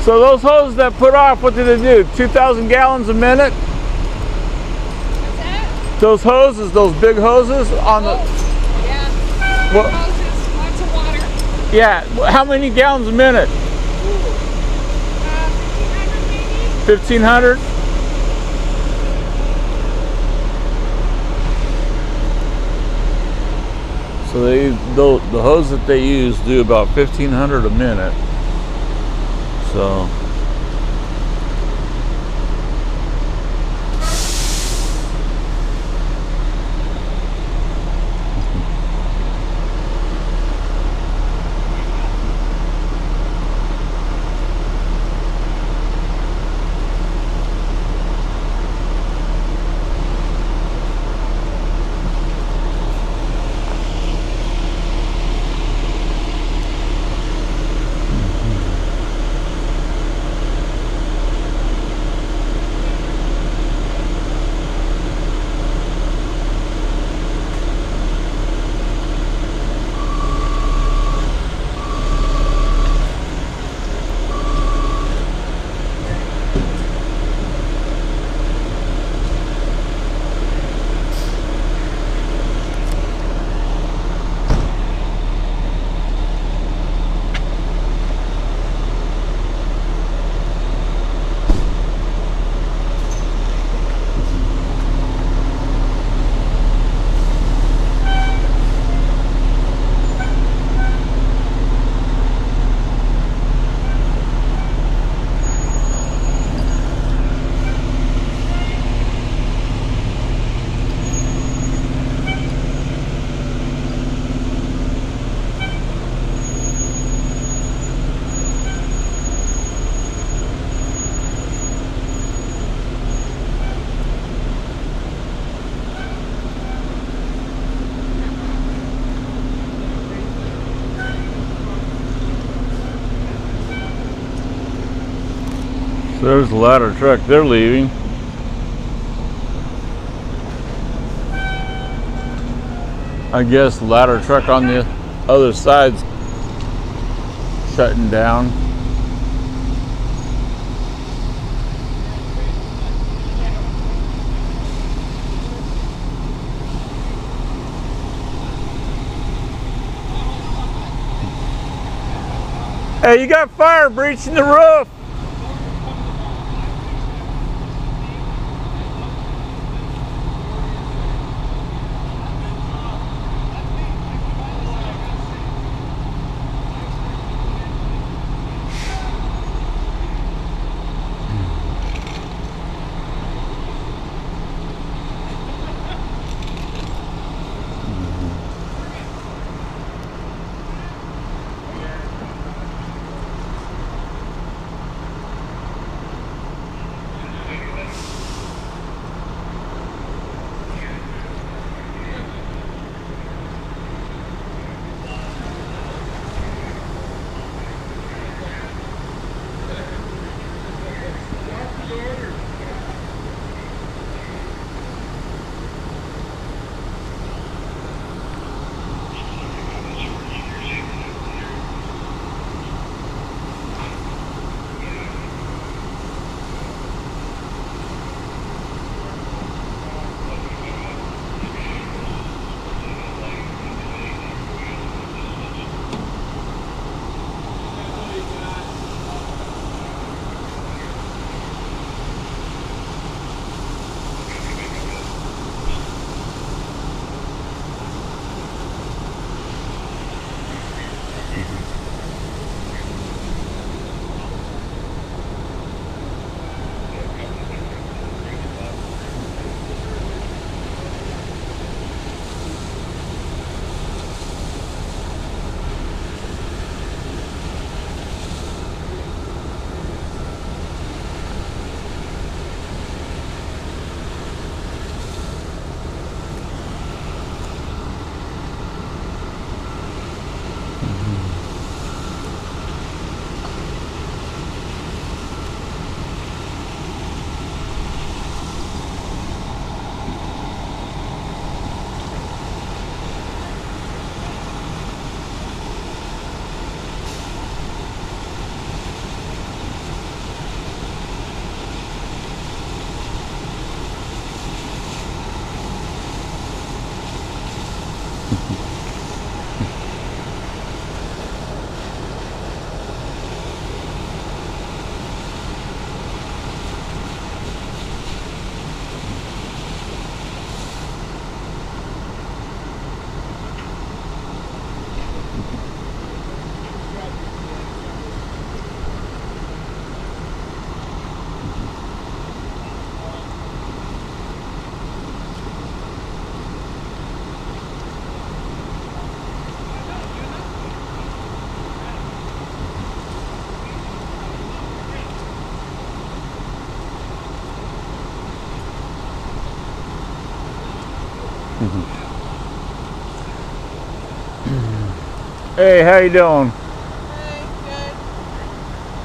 So those hoses that put off, what do they do? 2,000 gallons a minute? What's that? Those hoses, those big hoses on the... Yeah. What? Hoses, lots of water. Yeah, how many gallons a minute? 1,500 maybe? 1,500? So the hose that they use do about 1,500 a minute. So there's the ladder truck they're leaving. I guess the ladder truck on the other side's shutting down. Hey, you got fire breaching the roof. Hey, how you doing? Hey, good.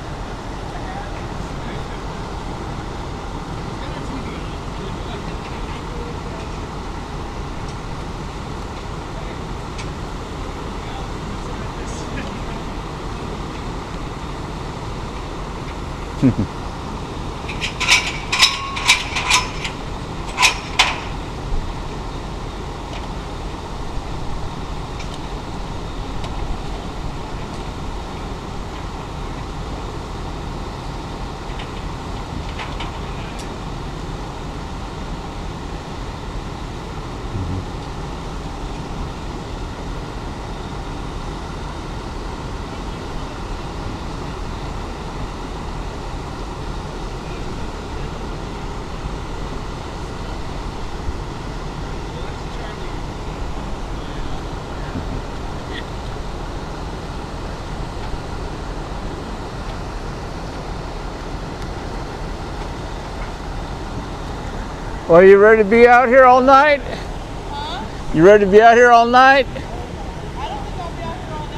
Well, you ready to be out here all night? Huh? You ready to be out here all night? I don't think I'll be out here all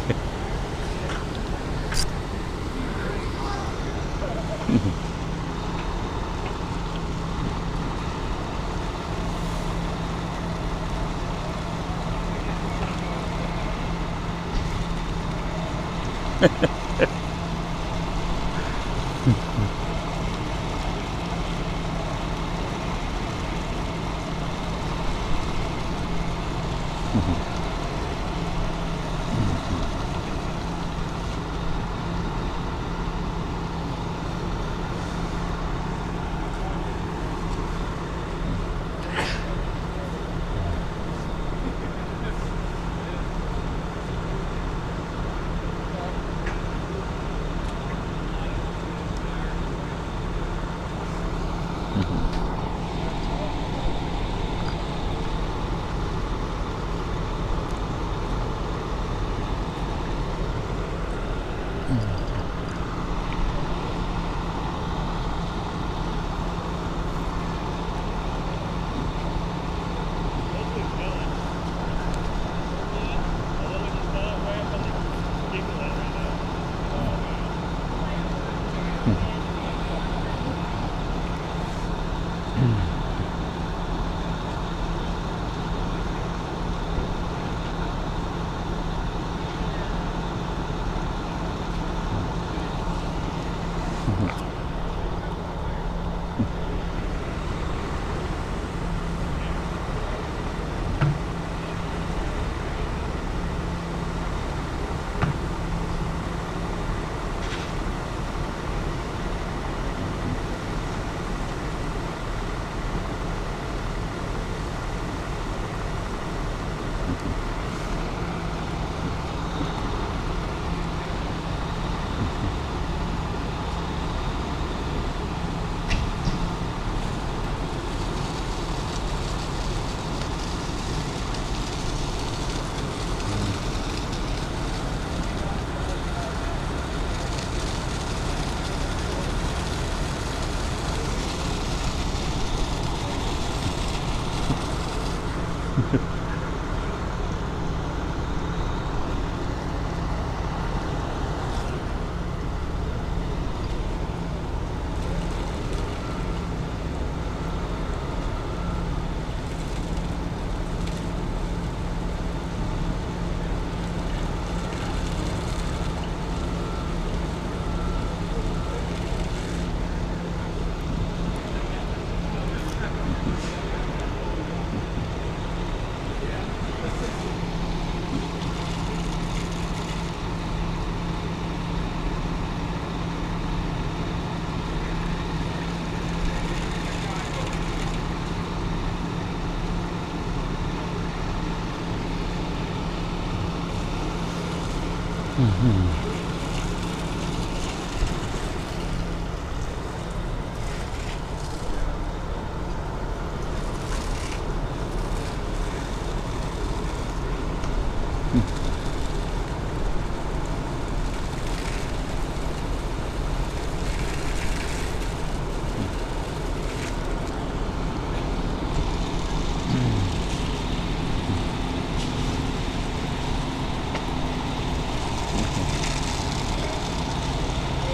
night.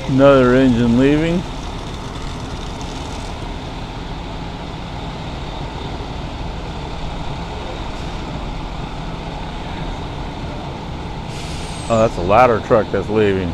Another engine leaving. Oh, that's a ladder truck that's leaving.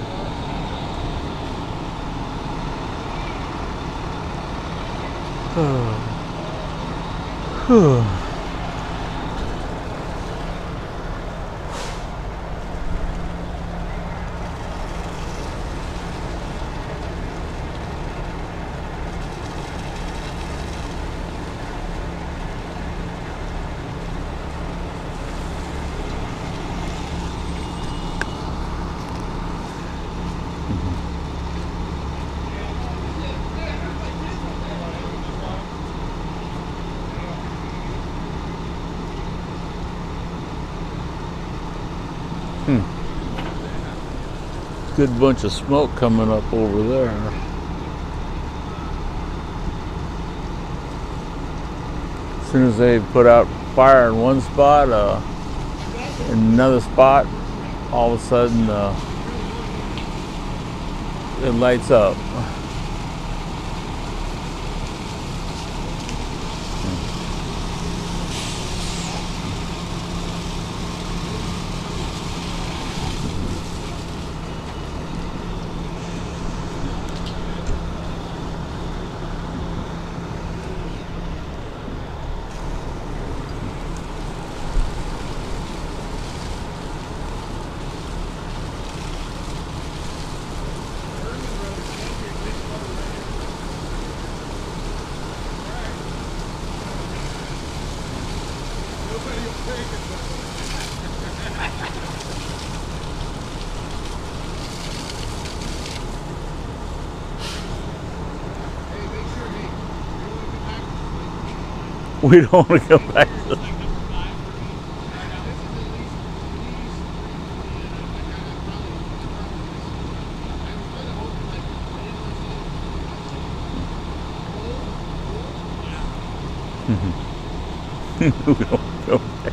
Good bunch of smoke coming up over there. As soon as they put out fire in one spot, in another spot, all of a sudden it lights up. We don't want to go back to we don't go back.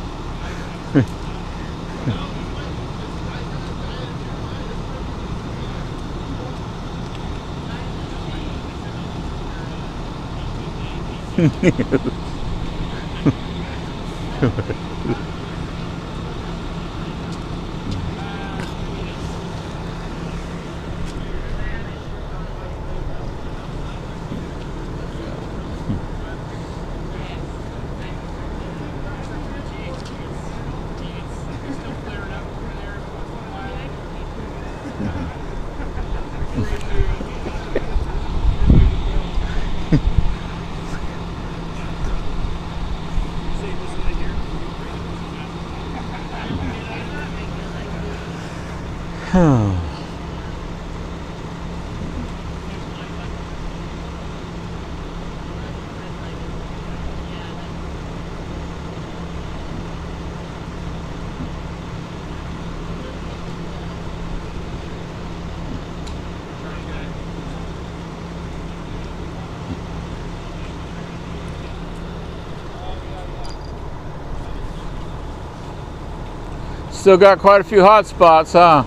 Still got quite a few hot spots, huh?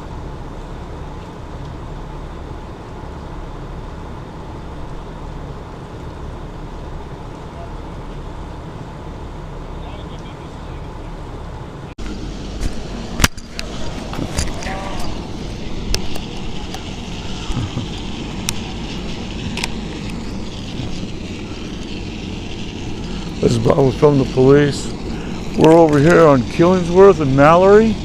This is Bob from the police. We're over here on Killingsworth and Mallory.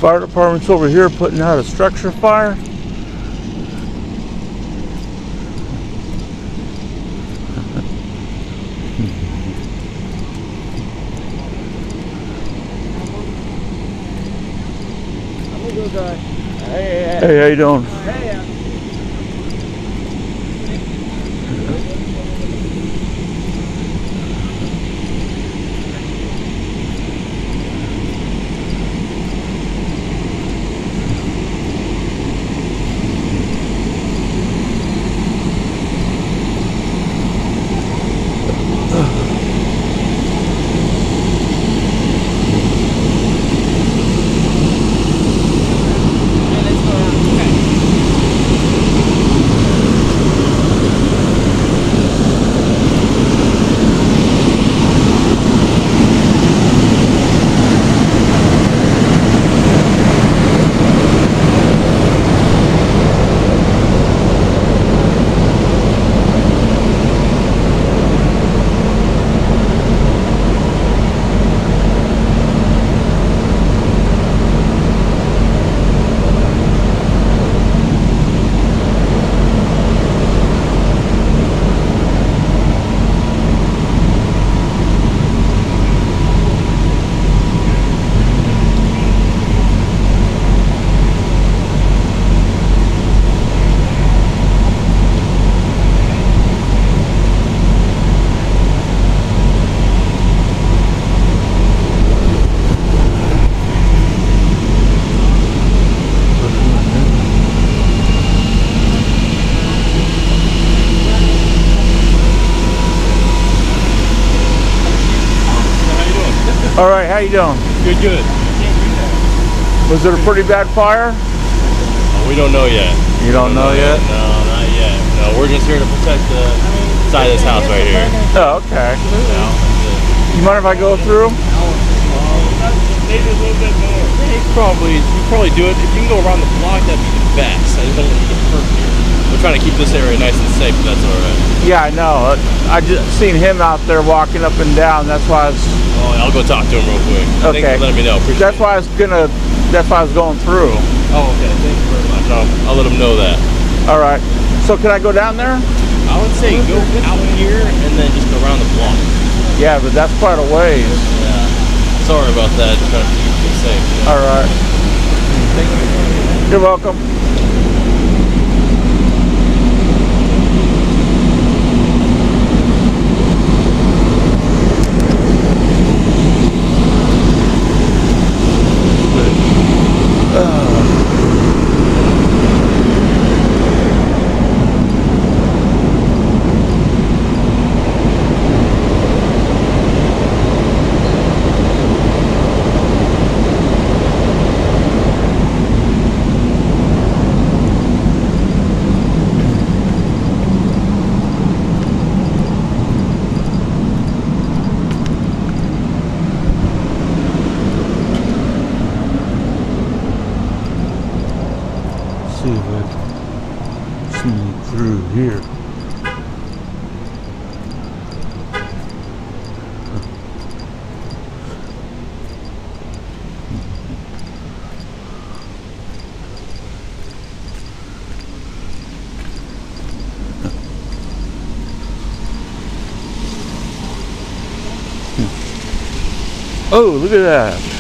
Fire department's over here putting out a structure fire. good. Hey, how you doing? Hey, All right, how you doing? Good, good. Was it a pretty bad fire? We don't know yet. You don't know yet? No, not yet. No, we're just here to protect the side of this house right here. Oh, okay. No, You mind if I go through? maybe a little bit more. You probably do it. If you can go around the block, that'd be the best. I just don't want you to get hurt here. We're trying to keep this area nice and safe, if that's all right. Yeah, I know. I just seen him out there walking up and down. That's why I was. Oh, I'll go talk to him real quick. Okay. Thanks for letting me know. Appreciate That's why I was gonna. That's why I was going through. it. Oh, okay. Thank you very much. I'll let him know that. All right. So can I go down there? I would say go out here and then just around the block. Yeah, but that's quite a ways. Yeah. Sorry about that. Just trying to keep you safe. All right. You're welcome. See if I can sneak through here. Oh, look at that.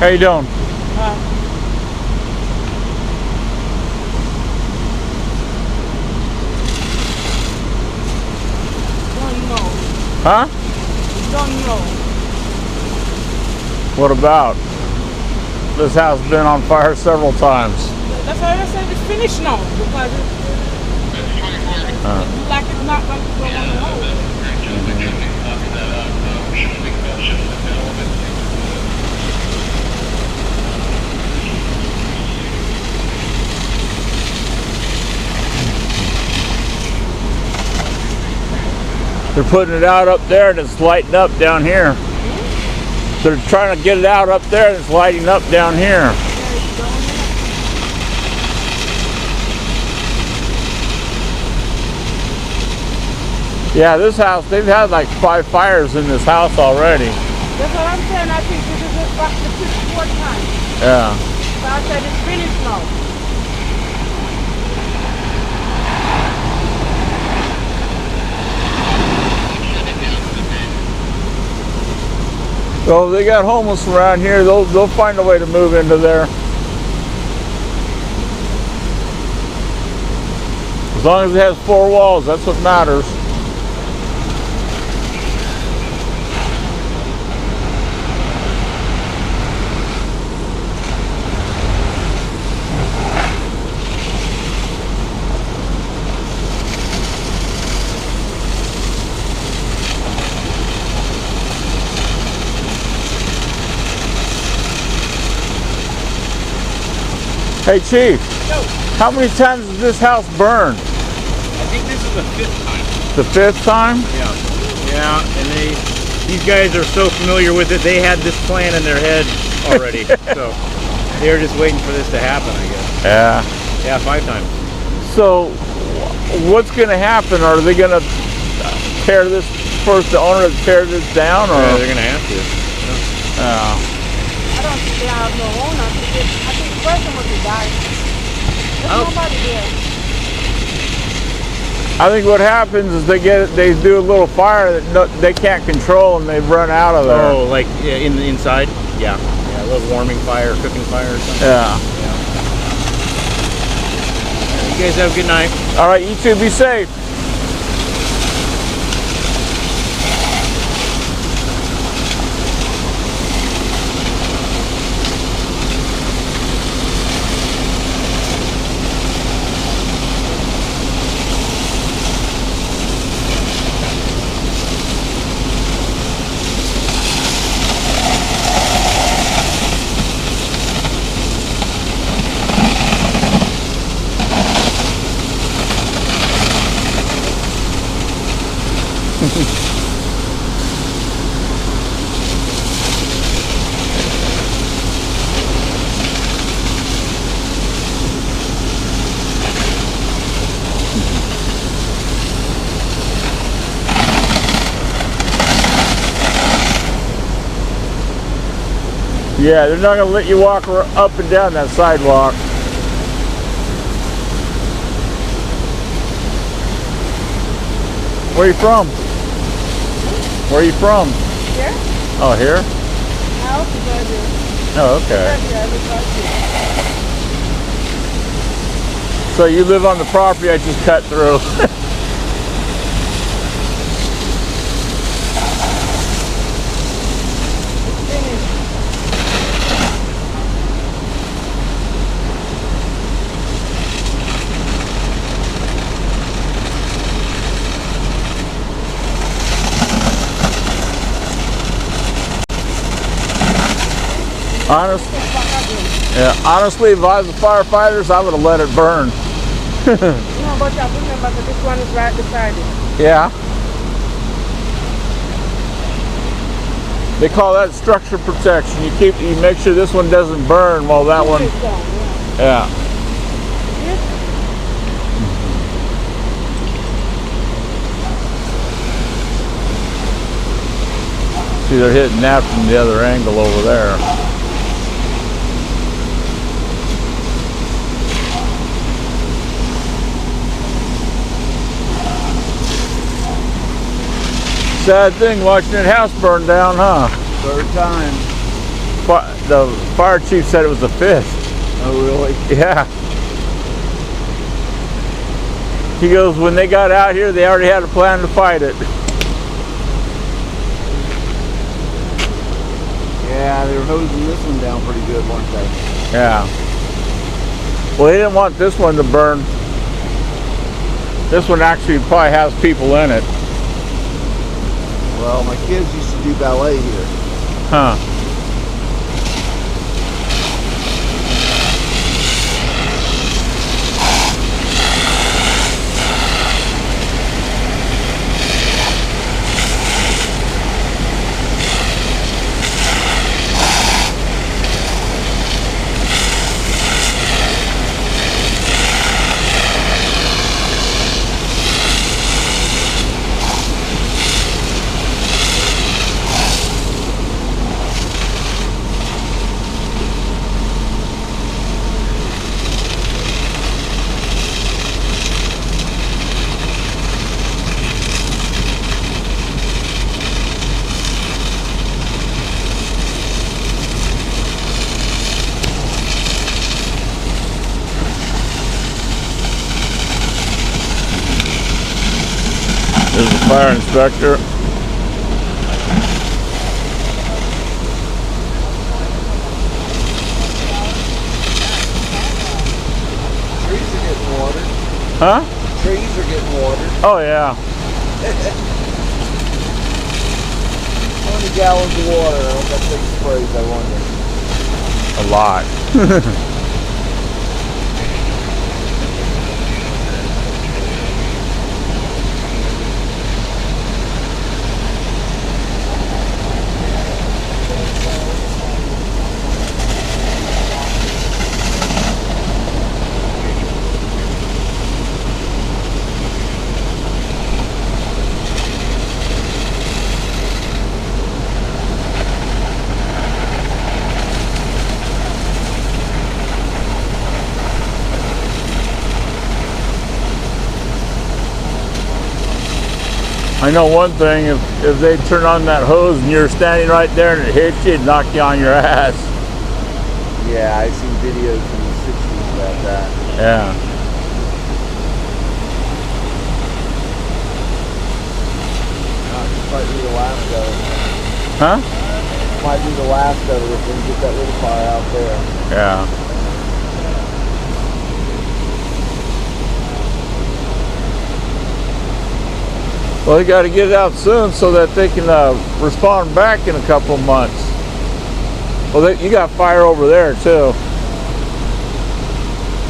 How you doing? Don't know. Huh? Don't know. What about? This house has been on fire several times. That's why I said it's finished now because it's like it's not going to go on the road. They're putting it out up there and it's lighting up down here. They're trying to get it out up there and it's lighting up down here. Yeah, this house, they've had like 5 fires in this house already. That's what I'm saying. I think this is the 54th time. Yeah. So I said it's finished now. So they got homeless around here. They'll find a way to move into there. As long as it has 4 walls, that's what matters. Hey Chief, how many times has this house burned? I think this is the 5th time. The 5th time? Yeah, and these guys are so familiar with it. They had this plan in their head already, so they're just waiting for this to happen, I guess. Yeah. Yeah, 5 times. So, what's going to happen? Are they going to tear this, force the owner to tear this down, or? Yeah, they're going to have to. Yeah. I don't think they have no owner. I think the person was to die. There's nobody there. I think what happens is they do a little fire that they can't control and they run out of there. Oh, like in the inside? Yeah. Yeah, a little warming fire, cooking fire or something. Yeah. You guys have a good night. All right, you two be safe. Yeah, they're not going to let you walk up and down that sidewalk. Where are you from? Where are you from? Here? Oh, here? I hope you guys are. Oh, okay. So you live on the property I just cut through. Honestly, if I was the firefighters, I would have let it burn. No, but I remember that this one is right beside it. Yeah. They call that structure protection. You make sure this one doesn't burn while that one. Yeah. See, they're hitting that from the other angle over there. Sad thing watching that house burn down, huh? 3rd time. the fire chief said it was the 5th. Oh, really? Yeah. He goes, when they got out here, they already had a plan to fight it. Yeah, they were hosing this one down pretty good, weren't they? Yeah. Well, they didn't want this one to burn. This one actually probably has people in it. Well, my kids used to do ballet here. Huh. There's the fire inspector. Trees are getting watered. Huh? Trees are getting watered. Oh yeah. How many gallons of water on that thing sprays, I wonder? A lot. I know one thing, if they turn on that hose and you're standing right there and it hits you, it'd knock you on your ass. Yeah, I've seen videos from the 60s about that. Yeah. This might be the last of it. Huh? Might be the last of it if we can get that little fire out there. Yeah. Well, they got to get it out soon so that they can respond back in a couple of months. Well, you got fire over there too.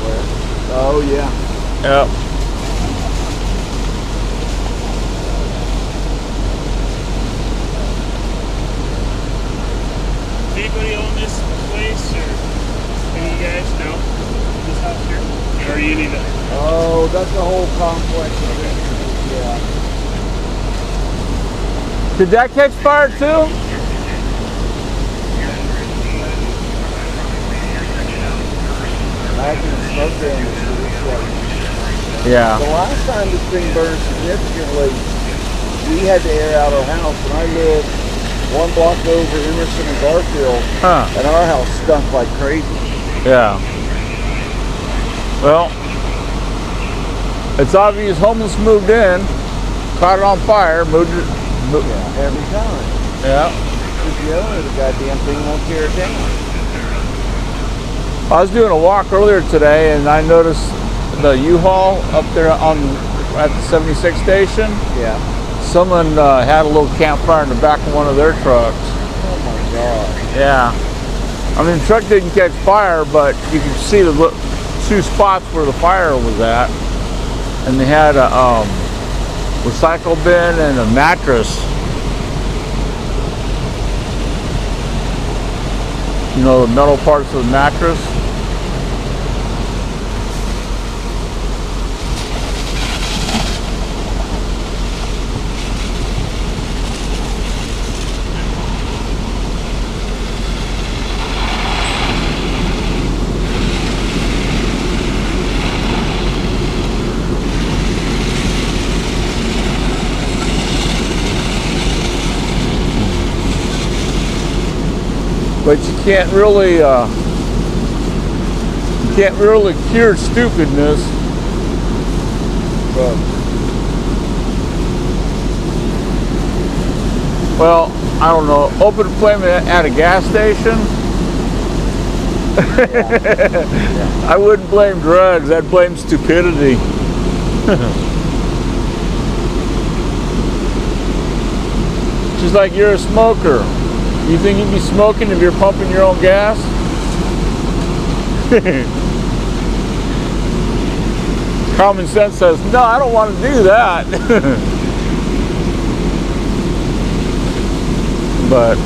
Where? Oh yeah. Yep. Anybody own this place, or any of you guys know this house here? Or you need to? Oh, that's the whole complex. Yeah. Did that catch fire too? Imagine the smoke down the street. Yeah. The last time this thing burned significantly, we had to air out our house, and I lived one block over Emerson and Garfield, and our house stunk like crazy. Yeah. Well, it's obvious homeless moved in, caught it on fire, moved it. Yeah, every time. Yeah. Because the owner of the goddamn thing won't tear it down. I was doing a walk earlier today, and I noticed the U-Haul up there at the 76 station. Yeah. Someone had a little campfire in the back of one of their trucks. Oh my God. Yeah. I mean, the truck didn't catch fire, but you could see the two spots where the fire was at. And they had a recycle bin and a mattress. You know, the metal parts of the mattress. but you can't really cure stupidness. Well, I don't know. Open flame at a gas station? Yeah. I wouldn't blame drugs. I'd blame stupidity. Just like you're a smoker. You think you'd be smoking if you're pumping your own gas? Common sense says, no, I don't want to do that. But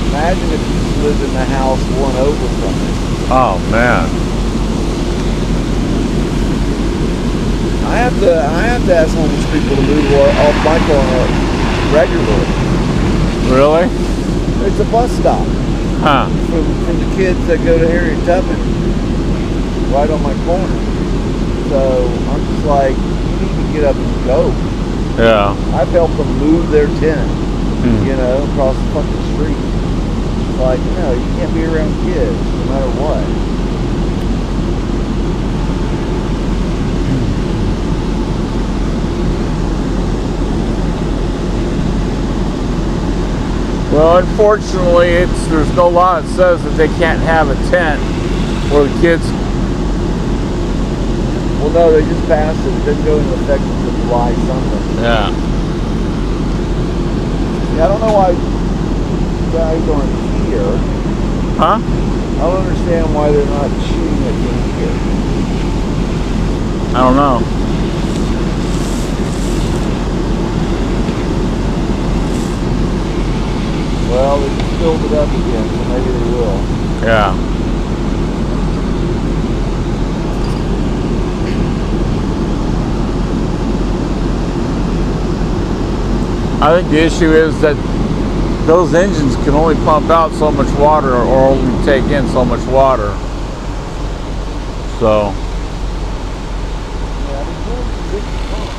imagine if you lived in the house one over from it. oh man. I have to ask homeless people to move off my corner regularly. Really? It's a bus stop Huh. from the kids that go to Harriet Tubman right on my corner. So I'm just like, you need to get up and go. Yeah. I've helped them move their tent, you know, across the fucking street. Like, no, you can't be around kids no matter what. Well, unfortunately, there's no law that says that they can't have a tent where the kids. Well, no, they just passed it. It didn't go into effect until July something. Yeah. Yeah, I don't know why guys aren't here. Huh? I don't understand why they're not shooting at them here. I don't know. Well, they just filled it up again, so maybe they will. Yeah. I think the issue is that those engines can only pump out so much water or only take in so much water. So, Yeah, there's one big pump.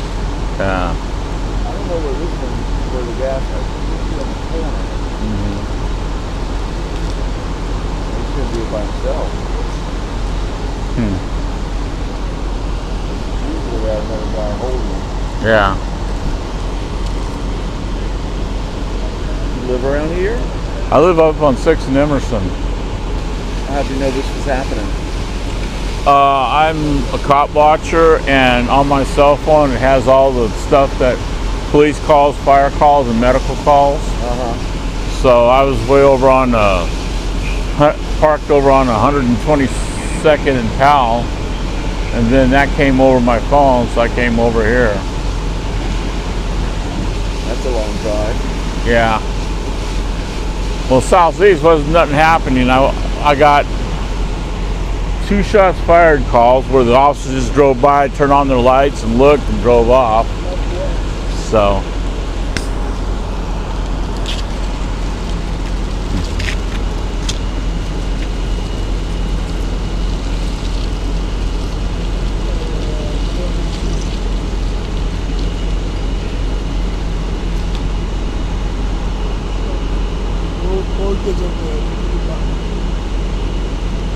yeah. I don't know where this one, where the gas is. It's on the corner. He shouldn't do it by himself. Usually they have another guy holding him. Yeah. You live around here? I live up on 6th and Emerson. How did you know this was happening? I'm a cop watcher, and on my cell phone it has all the stuff that police calls, fire calls, and medical calls. So I was way over on parked over on 122nd and Powell, and then that came over my phone, so I came over here. That's a long drive. Yeah. Well, southeast wasn't nothing happening. I got 2 shots fired calls where the officers just drove by, turned on their lights, and looked and drove off. So.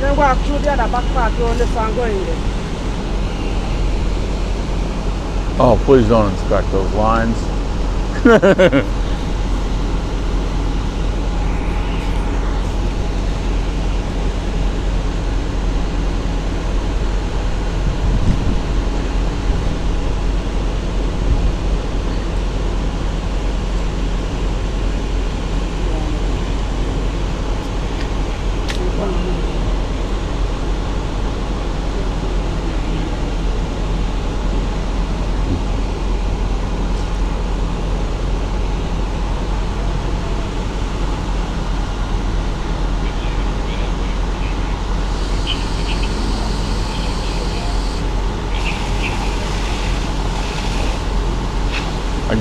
Then walk through the other back part, you understand going there. Oh, please don't inspect those lines.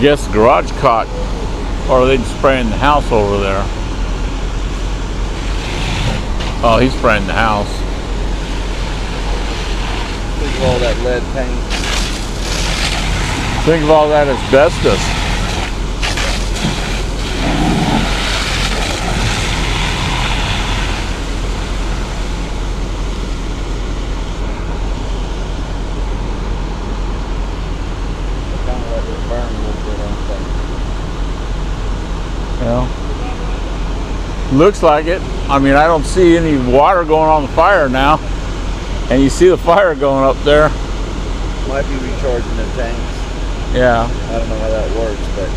guess the garage caught, or they'd spraying the house over there. Oh, he's spraying the house. Think of all that lead paint. Think of all that asbestos. Kind of let it burn a little bit, I think. Yeah. Looks like it. I mean, I don't see any water going on the fire now. And you see the fire going up there. Might be recharging the tanks. Yeah. I don't know how that works, but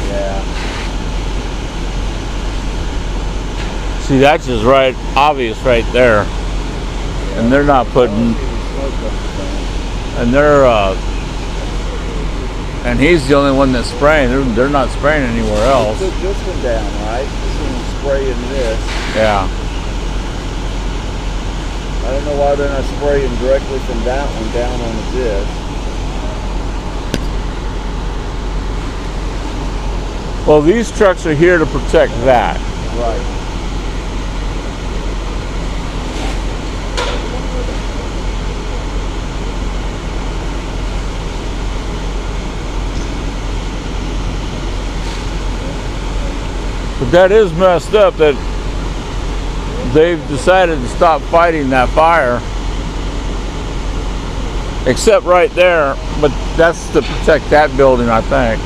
yeah. See, that's just right, obvious right there. And they're not putting, and they're, and he's the only one that's spraying. They're not spraying anywhere else. Took this one down, right? This one's spraying this. Yeah. I don't know why they're not spraying directly from that one down on this. Well, these trucks are here to protect that. Right. But that is messed up that they've decided to stop fighting that fire. Except right there, but that's to protect that building, I think.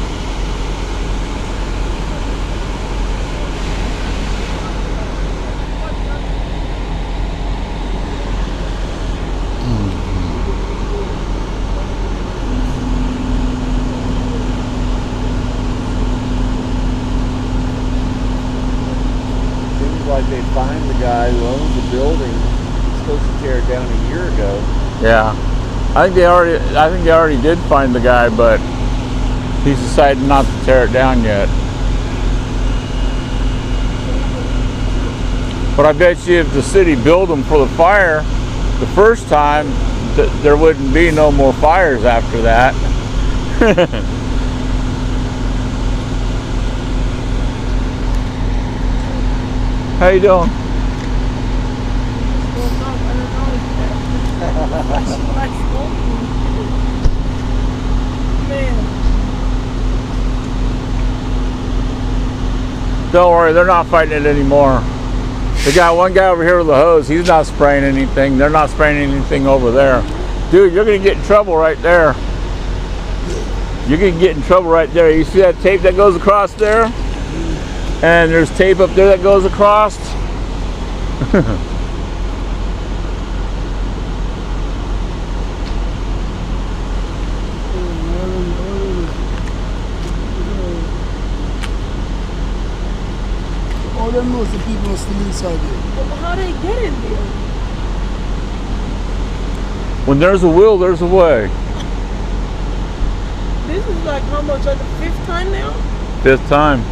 Like they find the guy who owns the building. He's supposed to tear it down a year ago. Yeah. I think they already did find the guy, but he's decided not to tear it down yet. But I bet you if the city built them for the fire the first time, there wouldn't be no more fires after that. How you doing? Don't worry, they're not fighting it anymore. They got one guy over here with the hose. He's not spraying anything. They're not spraying anything over there. Dude, you're gonna get in trouble right there. You're gonna get in trouble right there. You see that tape that goes across there? And there's tape up there that goes across. All them knows the people are still inside there. But how they get in there? When there's a will, there's a way. This is like how much? Like the 5th time now? 5th time.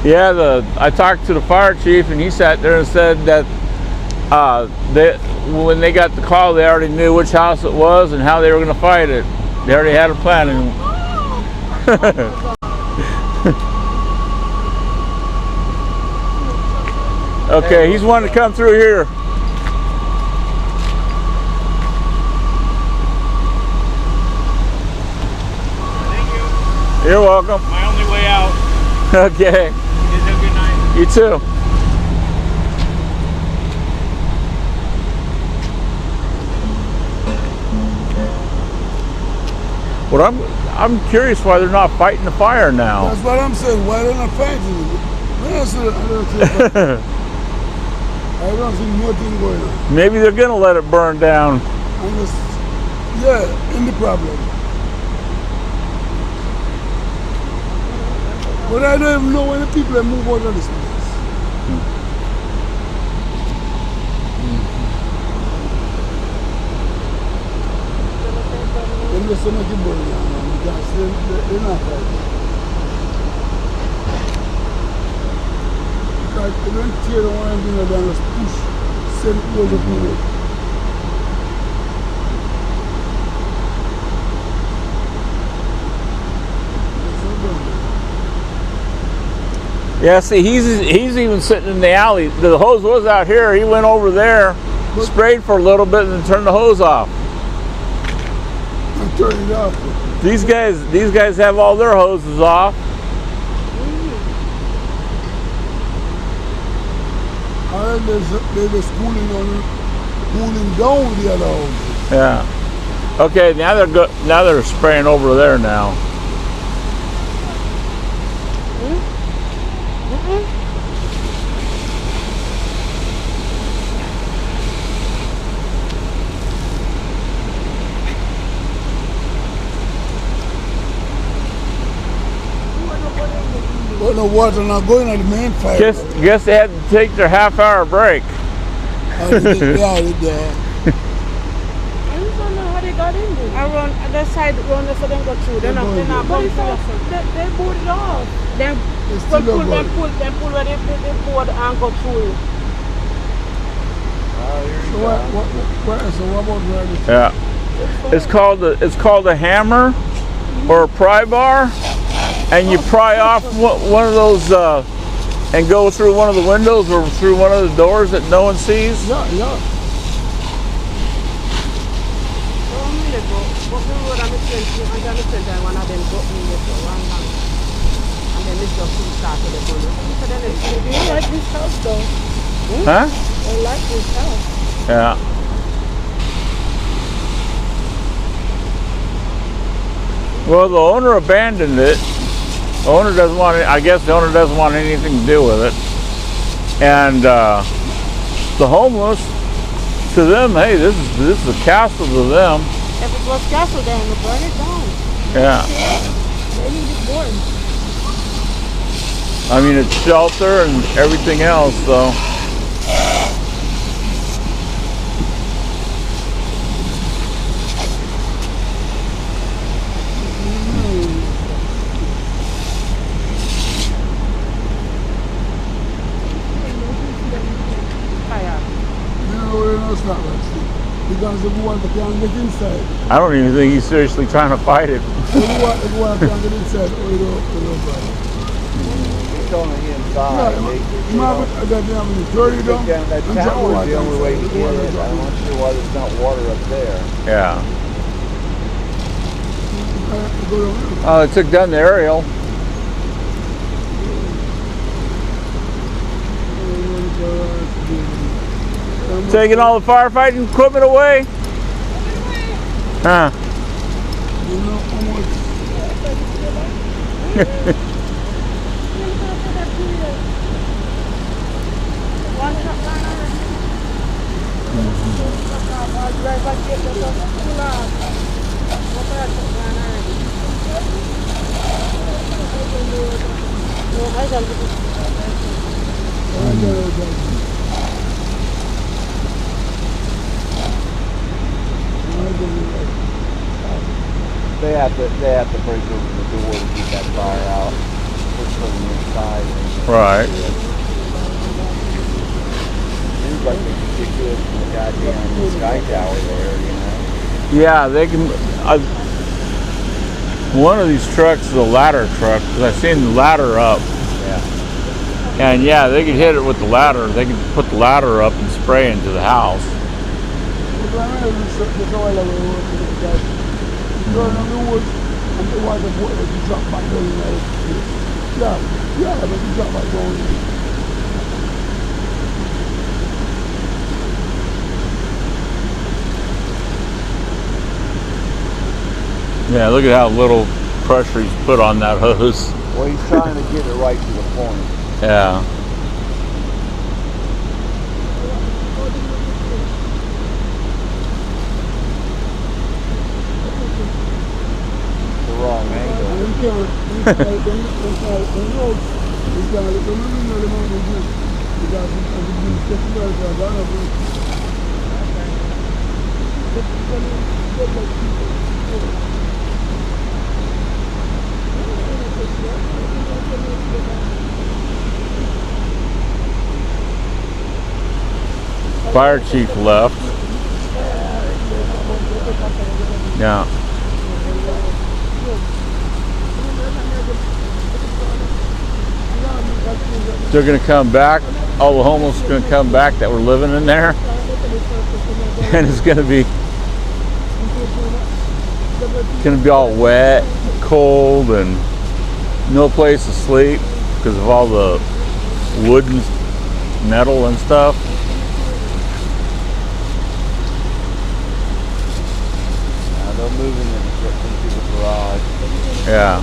Yeah, I talked to the fire chief, and he sat there and said that when they got the call, they already knew which house it was and how they were going to fight it. They already had a plan. Okay, he's wanting to come through here. Thank you. You're welcome. My only way out. Okay. You guys have a good night. You too. But I'm curious why they're not fighting the fire now. That's what I'm saying. Why they're not fighting it? I don't see nothing going on. Maybe they're gonna let it burn down. I'm just, yeah, in the problem. But I don't even know when the people that move out of this place. Them just so much burning. Because they're not fighting. Because they don't tear the one thing and then just push, send it closer to it. Yeah, see, he's even sitting in the alley. The hose was out here. He went over there, sprayed for a little bit, and then turned the hose off. I'm turning it off. These guys have all their hoses off. And they're just cooling down with the other hoses. Yeah. Okay, now they're spraying over there now. But the water not going on the main fire. Guess they had to take their half-hour break. Yeah, they did. I just don't know how they got in there. Around the side run so they go through. They're not going through. They board it off. Then pull where they board and go through. So what about where this? Yeah. It's called a hammer or a pry bar, and you pry off one of those and go through one of the windows or through one of the doors that no one sees. Yeah. They like this house though. Huh? They like this house. Yeah. Well, the owner abandoned it. The owner doesn't want it. I guess the owner doesn't want anything to do with it. And the homeless, to them, hey, this is a castle to them. If it was castle, then they burn it down. Yeah. They need it burned. I mean, it's shelter and everything else, so. Because the one that can't get inside. I don't even think he's seriously trying to fight it. Everyone can't get inside. It's on the inside. That tower is the only way to get it. I'm not sure why there's not water up there. Yeah. Oh, they took down the aerial. Taking all the firefighting equipment away? Huh. They have to break open the door to keep that fire out. Push from the inside. Right. Seems like they could get good from the goddamn sky tower there, you know. Yeah, they can. One of these trucks is a ladder truck because I've seen the ladder up. Yeah. And yeah, they could hit it with the ladder. They could put the ladder up and spray into the house. Yeah, look at how little pressure he's put on that hose. Well, he's trying to get it right to the point. Yeah. The wrong angle. Fire chief left. Yeah. They're going to come back. All the homeless are going to come back that were living in there. And it's going to be all wet, cold, and no place to sleep because of all the wood and metal and stuff. They'll move in some people's garage. Yeah.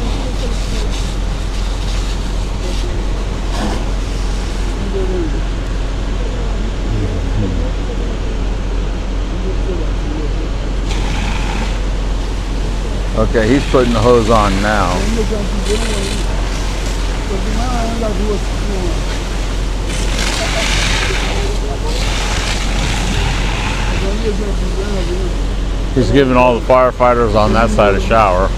Okay, he's putting the hose on now. He's giving all the firefighters on that side a shower.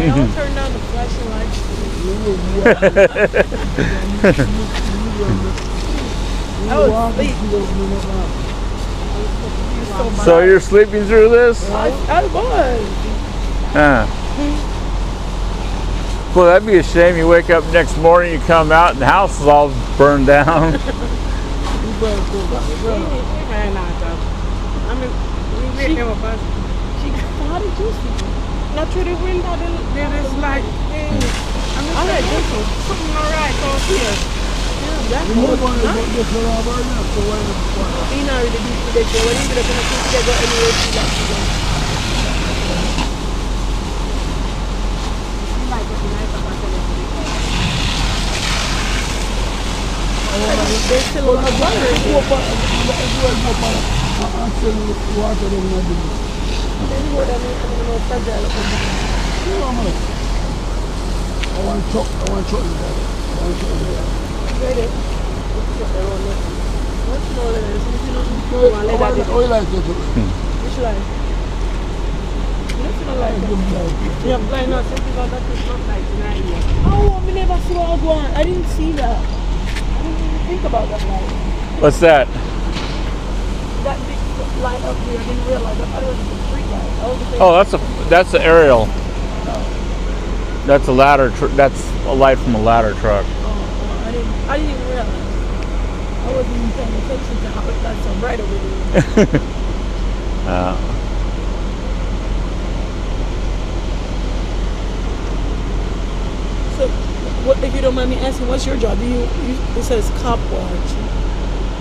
Turn down the flashing lights. So you're sleeping through this? I was. Well, that'd be a shame. You wake up next morning, you come out, and the house is all burned down. We ran out of. I mean, we ran him a bus. How did you see? Not through the window. There is like, hey, I had something alright out here. Yeah, that's good. He not really do prediction. When he did it, go anywhere he likes to go. He like it nice about the There's still a lot of water. Oh, I never saw one. I didn't see that. I didn't even think about that light. What's that? That big light up here, I didn't realize that. I thought it was a street light. Oh, that's the aerial. That's a ladder. That's a light from a ladder truck. I didn't even realize. I wasn't even paying attention to how it got so bright over there. So, what, if you don't mind me asking, what's your job? It says cop watch.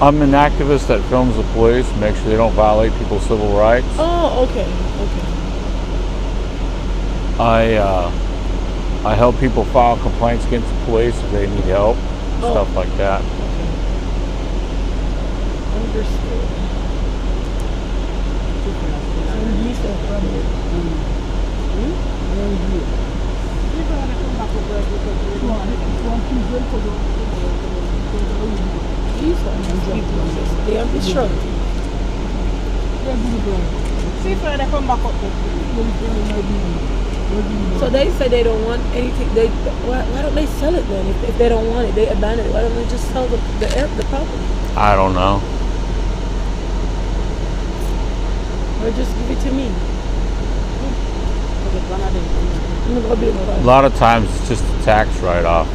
I'm an activist that films the police, make sure they don't violate people's civil rights. Oh, okay. I help people file complaints against the police if they need help, stuff like that. Okay. Understood. So they say they don't want anything. Why don't they sell it then? If they don't want it, they abandon it. Why don't they just sell the property? I don't know. Or just give it to me. A lot of times it's just a tax write-off.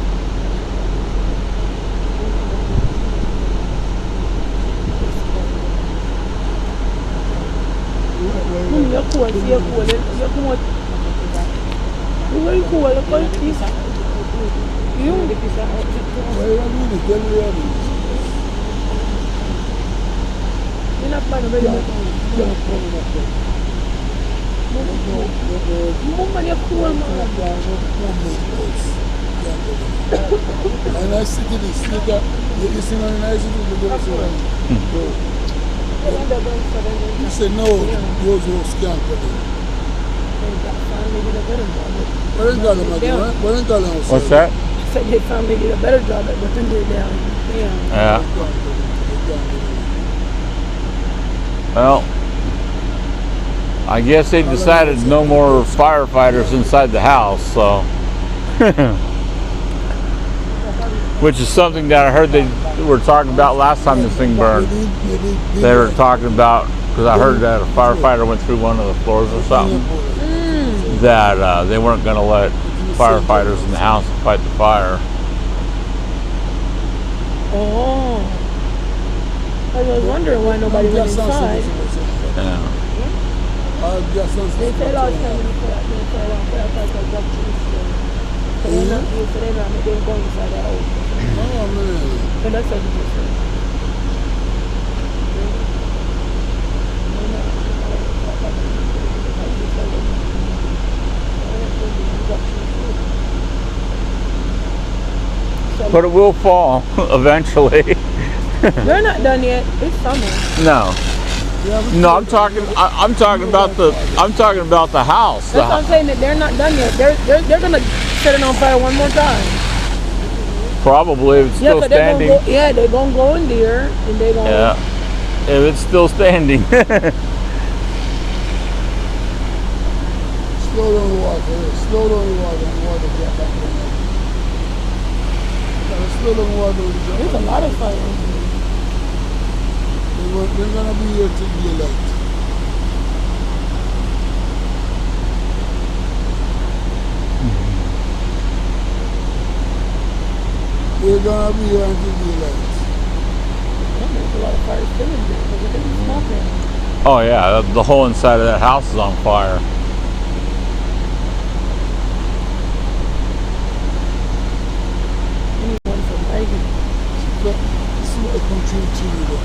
And I sit in the sneaker, you see on the nice you say no, yours will scan for them. What's that? I said they finally did a better job at what they did down. Yeah. Well, I guess they decided no more firefighters inside the house, so. Which is something that I heard they were talking about last time this thing burned. They were talking about, because I heard that a firefighter went through one of the floors or something, that they weren't going to let firefighters in the house to fight the fire. Oh. I was wondering why nobody went inside. Yeah. They said last time when you put out so they're not going inside that house. Oh man. But that's what you said. But it will fall eventually. They're not done yet. It's summer. No. No, I'm talking about the house. That's what I'm saying, that they're not done yet. They're gonna set it on fire one more time. Probably if it's still standing. They're gonna go in there and they're gonna. Yeah. If it's still standing. Slow down the water. Slow down the water and water get back in there. Slow down the water. There's a lot of fire. They're gonna be here till daylight. They're gonna be here until daylight. There's a lot of fire still in there. Look at the smoke there. Oh yeah, the whole inside of that house is on fire.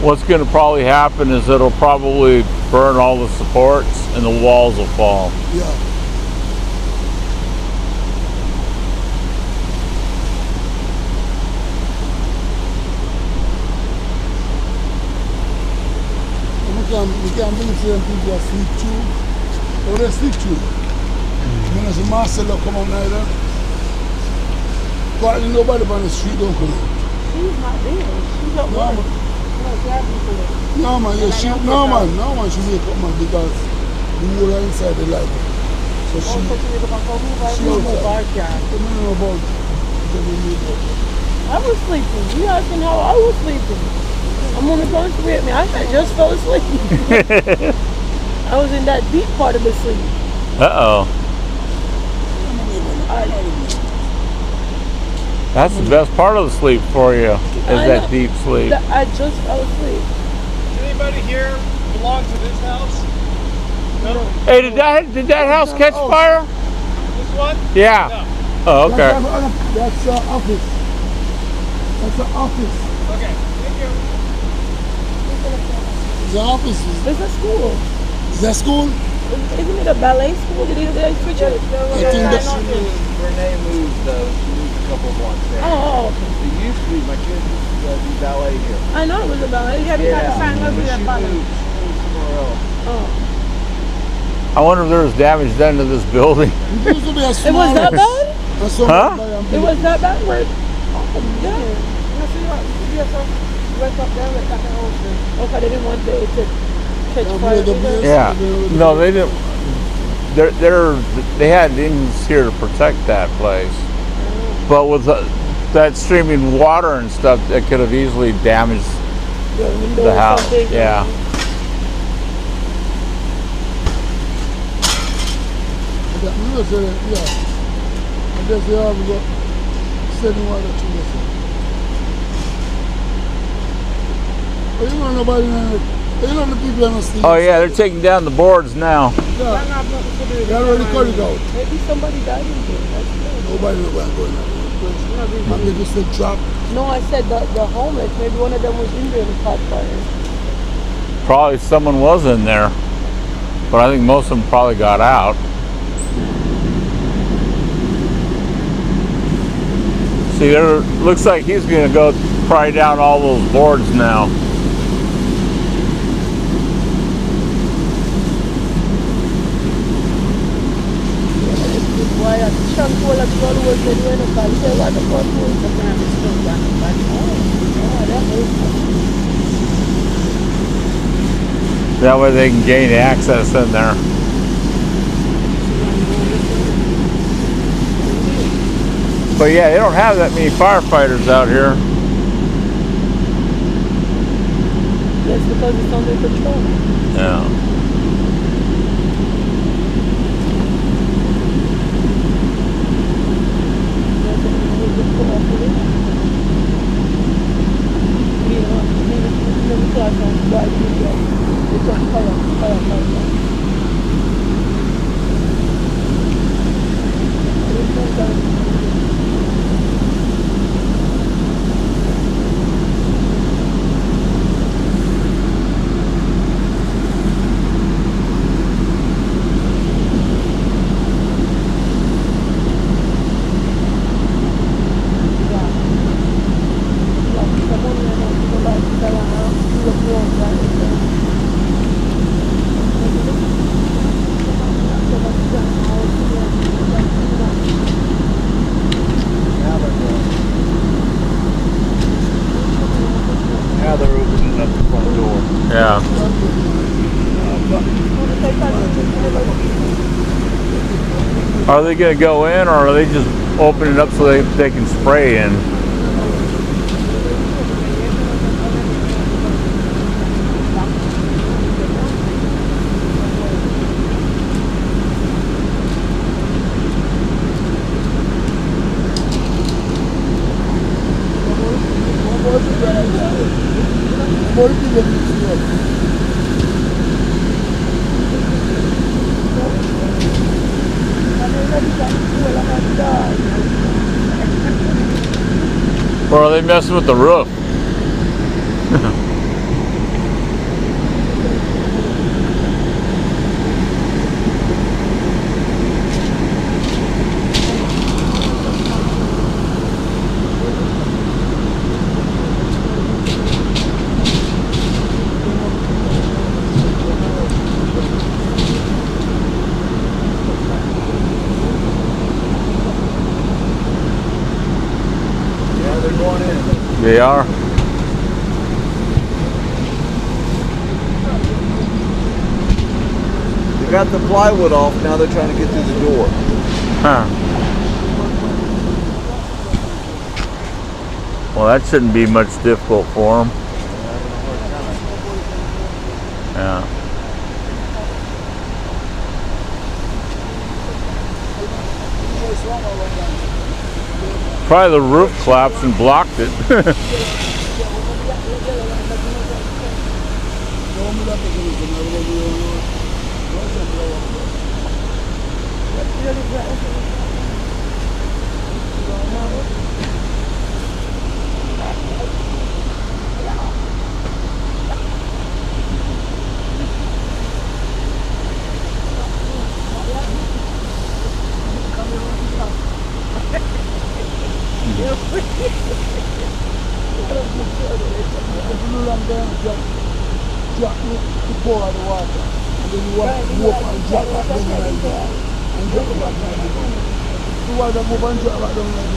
What's going to probably happen is it'll probably burn all the supports and the walls will fall. Yeah. We can't believe certain people are sleep too. Oh, they sleep too. When there's a master that come out neither. But nobody on the street don't come out. She's not there. She's at work. No man, yeah, she wake up man because the whole are inside the light. So she outside. I was sleeping. You asking how I was sleeping. I'm on the phone with me. I just fell asleep. I was in that deep part of the sleep. Uh-oh. That's the best part of the sleep for you. is that deep sleep. I just fell asleep. Does anybody here belong to this house? No. Hey, did that house catch fire? This one? Yeah. No. Oh, okay. That's office. That's the office. Okay. Thank you. The office. It's a school. Is that school? Isn't it a ballet school? Did they switch it? Renee moved though. She moved a couple blocks there. Oh, okay. It used to be my kids used to do ballet here. I know it was a ballet. You had to kind of sign up But with that she ballet. moved somewhere else. Oh. I wonder if there was damage done to this building. It used to be a It small was that house. bad? That's so Huh? It was that bad? Where? Oh, yeah. Okay, they didn't want it to catch fire either. Yeah. No, they didn't. They had engines here to protect that place, but with that streaming water and stuff, it could have easily damaged the house. Yeah. Yeah. I guess they all got sending water to this. But you know nobody, you know the people are not sleeping. Oh yeah, they're taking down the boards now. Yeah. They already cut it out. Maybe somebody died in here. That's good. Nobody knows what's going on. Maybe just a drop. No, I said the homeless. Maybe one of them was in there and caught fire. Probably someone was in there, but I think most of them probably got out. See, there looks like he's going to go pry down all those boards now. Why a chunk full of gold was the way to call it? What the fuck was the kind of stuff that? Oh, that was. That way they can gain access in there. But yeah, they don't have that many firefighters out here. That's because it's under control. Yeah. Now they're opening up the front door. Yeah. Are they going to go in, or are they just opening it up so they can spray in? Or are they messing with the roof? They are. They got the plywood off, now they're trying to get through the door. Huh. Well, that shouldn't be much difficult for them. Yeah. Probably the roof collapsed and blocked it. Drop to pour out the water. And then you want to move and drop back down like that. And drop it back like that. The water move and drop back down like that.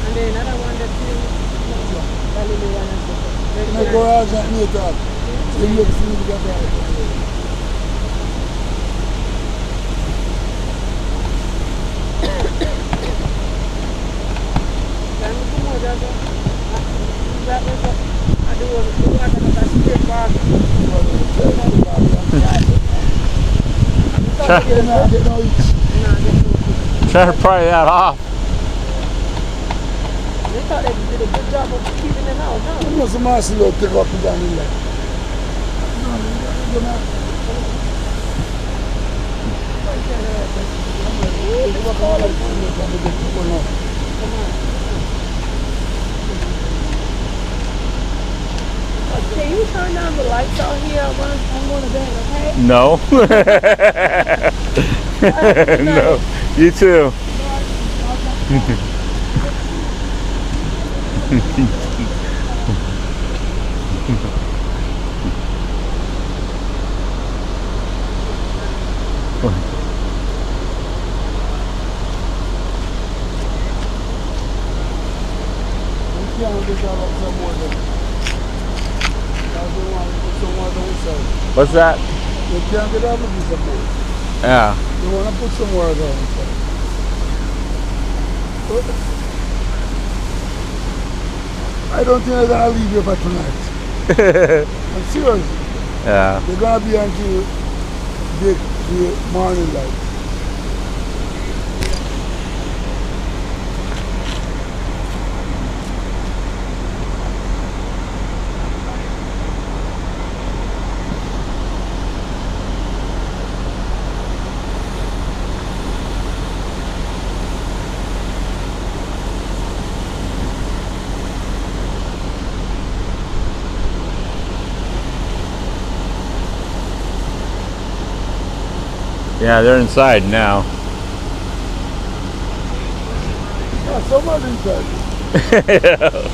And then another one that you in the garage at night time. So you look through the garage. Trying to pry that off. They thought they did a good job of keeping it out, huh? You know, some nice little pick up and down in there. Can you turn down the lights out here when I'm going to bed, okay? No. No. You too. What's that? You can't get out of this boat. Yeah. You want to put some water down inside. I don't think they're going to leave you for tonight. I'm serious. Yeah. They're going to be until the morning light. Yeah, they're inside now. Yeah, someone inside. Yeah.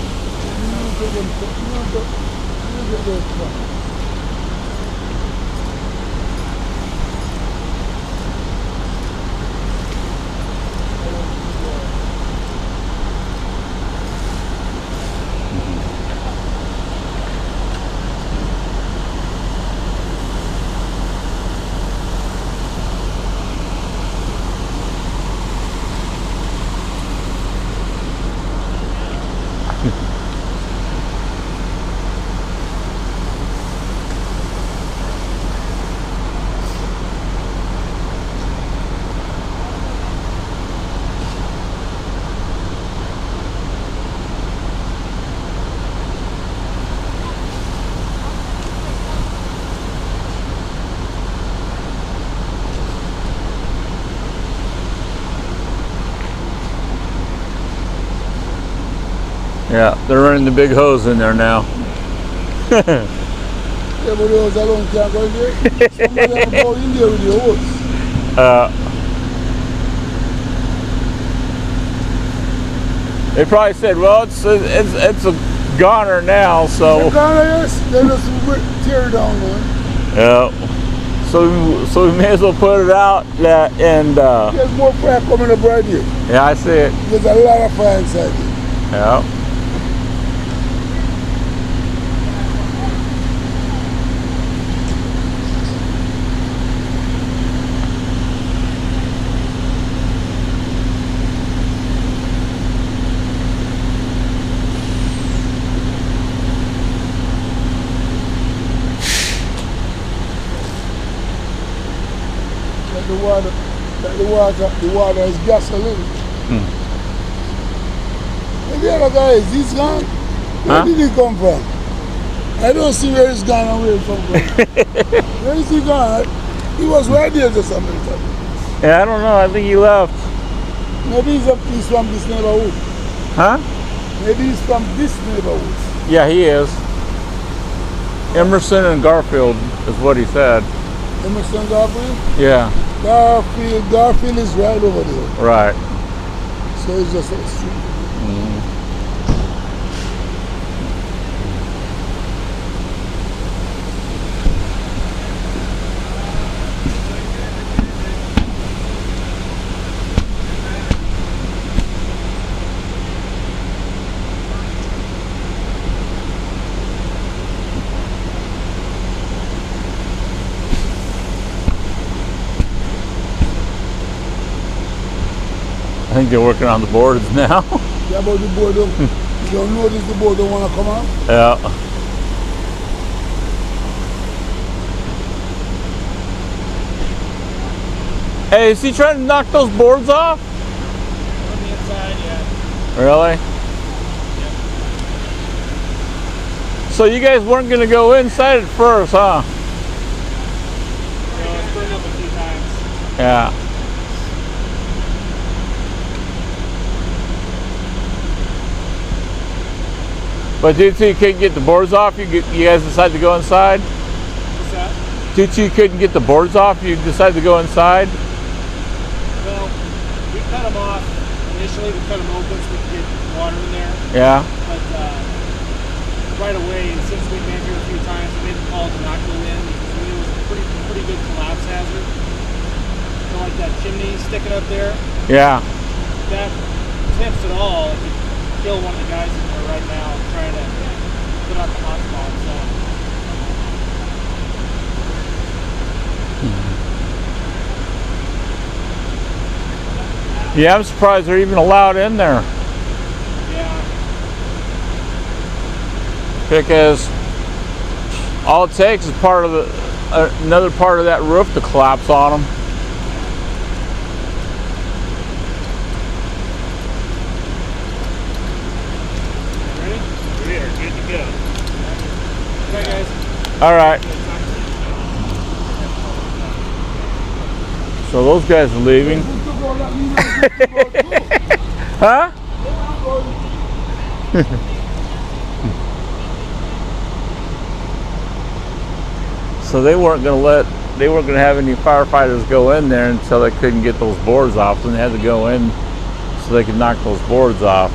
Yeah, they're running the big hose in there now. Yeah, but the hose alone can't go in there. Somebody have to go in there with the hose. They probably said, well, it's a goner now, so. It's a goner, yes. They just tear it down, man. Yeah. So we may as well put it out and. There's more fire coming up right here. Yeah, I see it. There's a lot of fire inside here. Yeah. The water is gasoline. And the other guy he's gone. Where did he come from? I don't see where he's gone and where he come from. Where is he gone? He was right there just a minute ago. Yeah, I don't know. I think he left. Maybe he's from this neighborhood. Huh? Maybe he's from this neighborhood. Yeah, he is. Emerson and Garfield is what he said. Emerson Garfield? Yeah. Garfield is right over there. Right. So it's just a street. I think they're working on the boards now. Yeah, but the board don't, you don't notice the board don't want to come out? Yeah. Hey, is he trying to knock those boards off? On the inside, yeah. Really? So you guys weren't going to go inside at first, huh? So it's burned up a few times. Yeah. But due to you couldn't get the boards off, you guys decided to go inside? What's that? Due to you couldn't get the boards off, you decided to go inside? Well, we cut them off. Initially, we cut them open so we could get water in there. Yeah. But right away, and since we've been here a few times, we made the call to not go in because we knew it was a pretty good collapse hazard. So like that chimney sticking up there, Yeah. that tips at all, it could kill one of the guys in there right now trying to put out the hot spot. So Yeah, I'm surprised they're even allowed in there. yeah, Because all it takes is part of the another part of that roof to collapse on them. ready? We are good to go. Okay, guys. All right. So those guys are leaving. Huh? So they weren't going to have any firefighters go in there until they couldn't get those boards off. Then they had to go in so they could knock those boards off.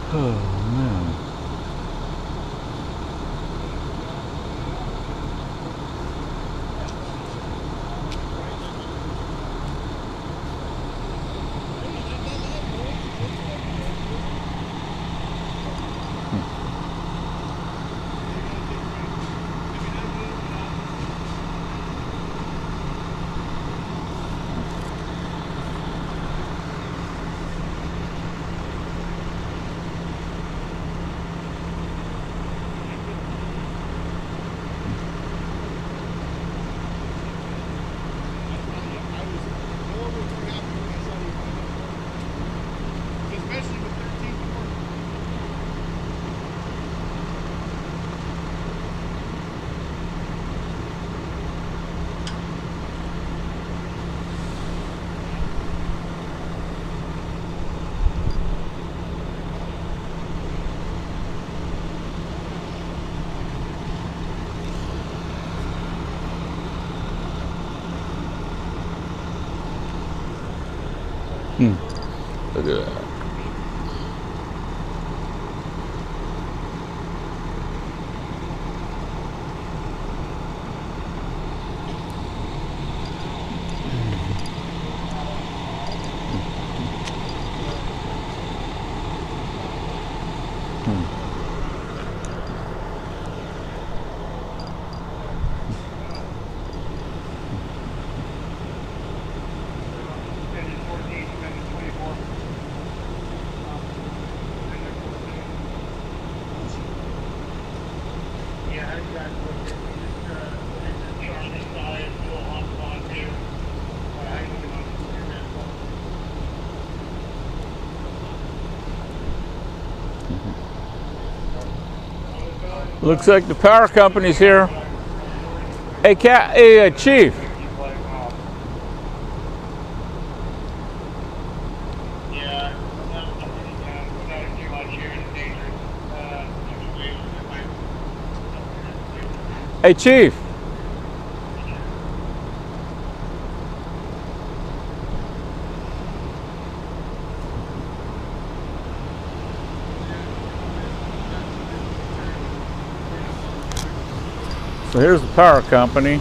Oh man. Look at that. Looks like the power company's here. Hey, Chief. Hey, Chief. So here's the power company.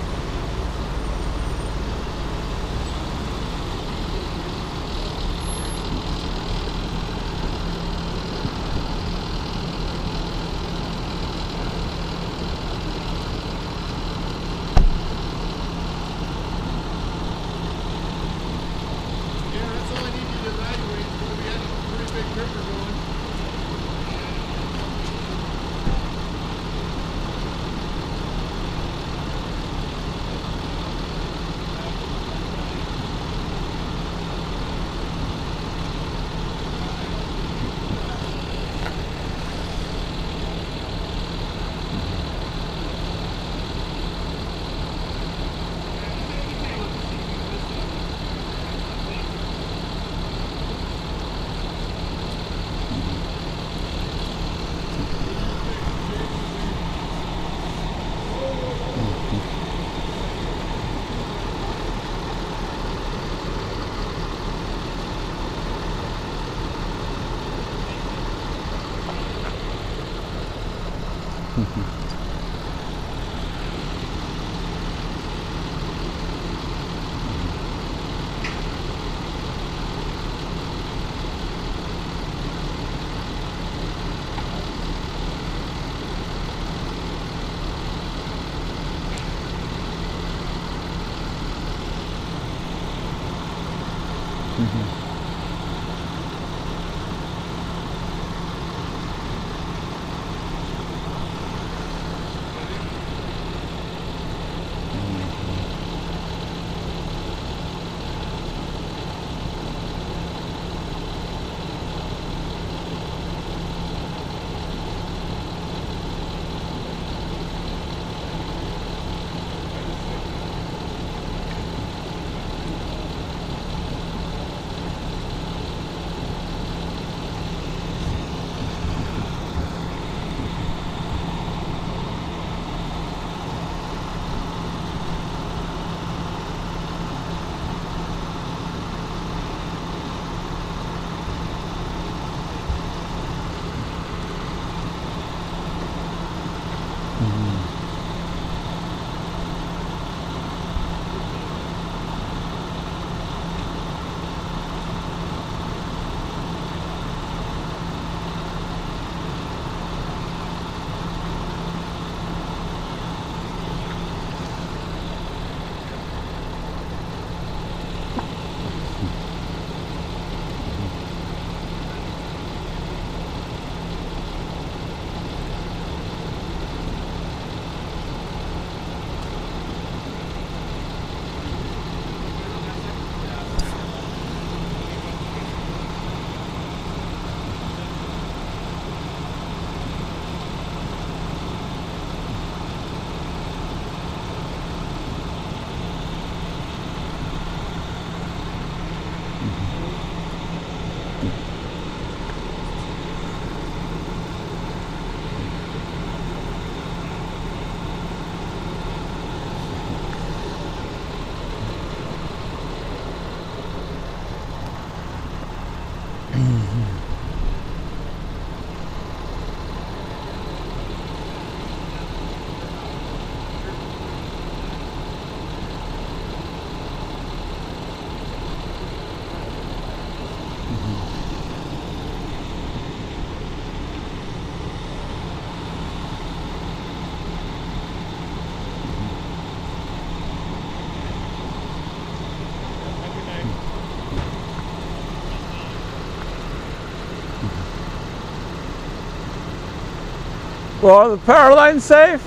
Well, the power line's safe.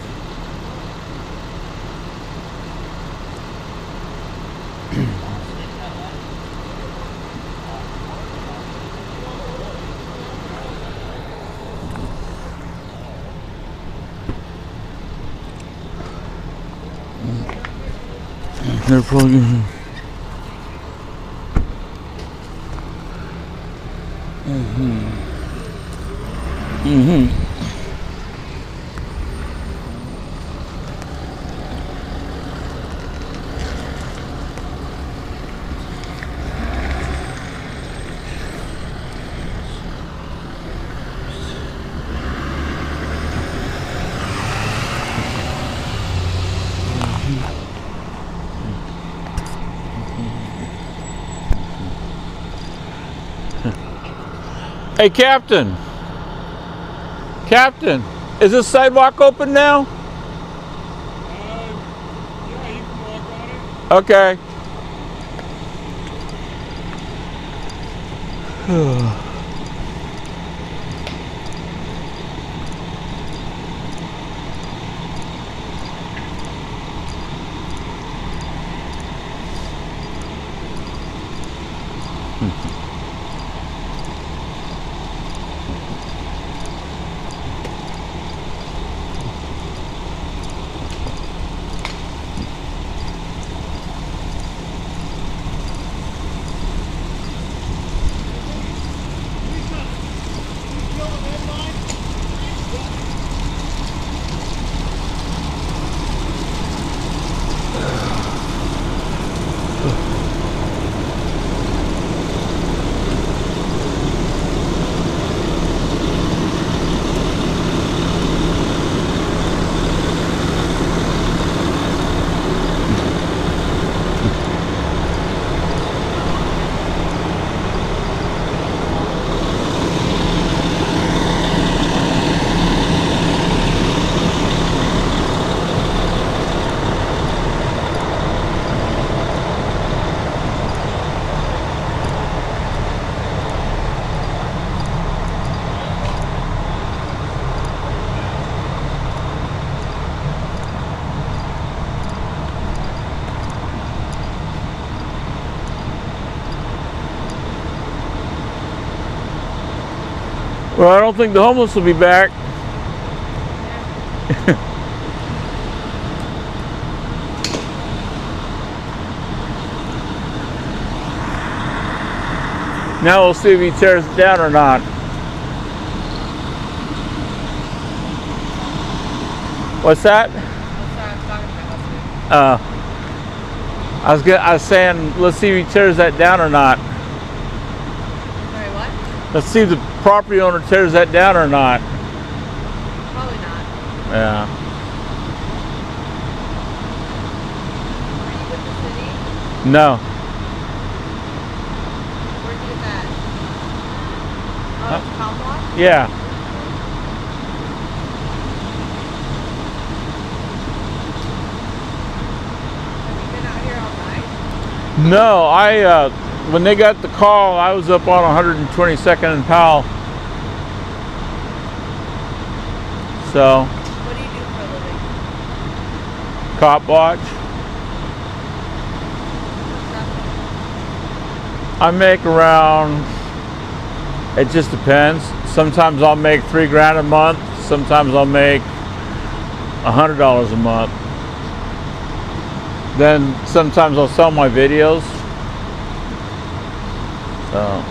They're plugging. Hey, Captain. Captain, is this sidewalk open now? Yeah, you can walk on it. Okay. Well, I don't think the homeless will be back. Now we'll see if he tears it down or not. What's that? I was saying, let's see if he tears that down or not. Sorry, what? Let's see if the property owner tears that down or not. Probably not. Yeah. Are you with the city? No. Where'd you get that? Oh, Top Block? Yeah. Have you been out here all night? No, when they got the call, I was up on 122nd and Powell. So, What do you do for a living? cop watch. I make around, it just depends. Sometimes I'll make $3,000 a month. Sometimes I'll make $100 a month. Then sometimes I'll sell my videos. So.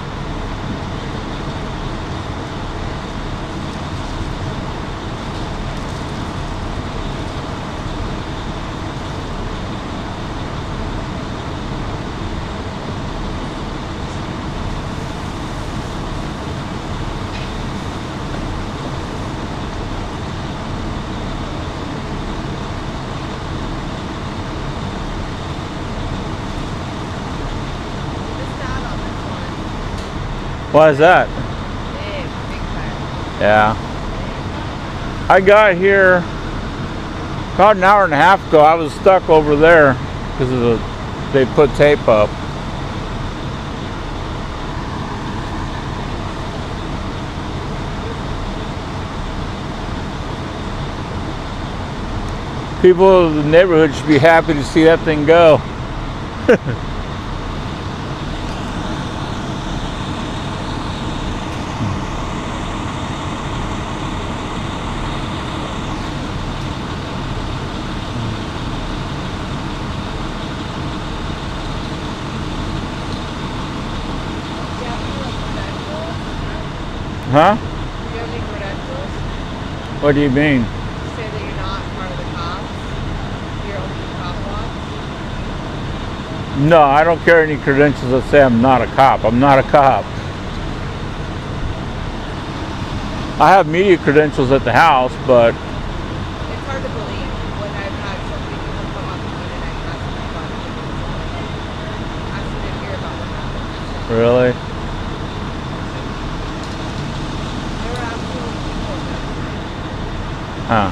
Why is that? Big fire. Yeah. I got here about an hour and a half ago. I was stuck over there because of they put tape up. People of the neighborhood should be happy to see that thing go. Huh? Do you have any credentials? What do you mean? Say that you're not part of the cops? You're only cop watch? No, I don't carry any credentials that say I'm not a cop. I'm not a cop. I have media credentials at the house, but It's hard to believe when I've had so many people come up to me and ask me about it. I didn't hear about what happened. really? They were absolutely horrible. Huh.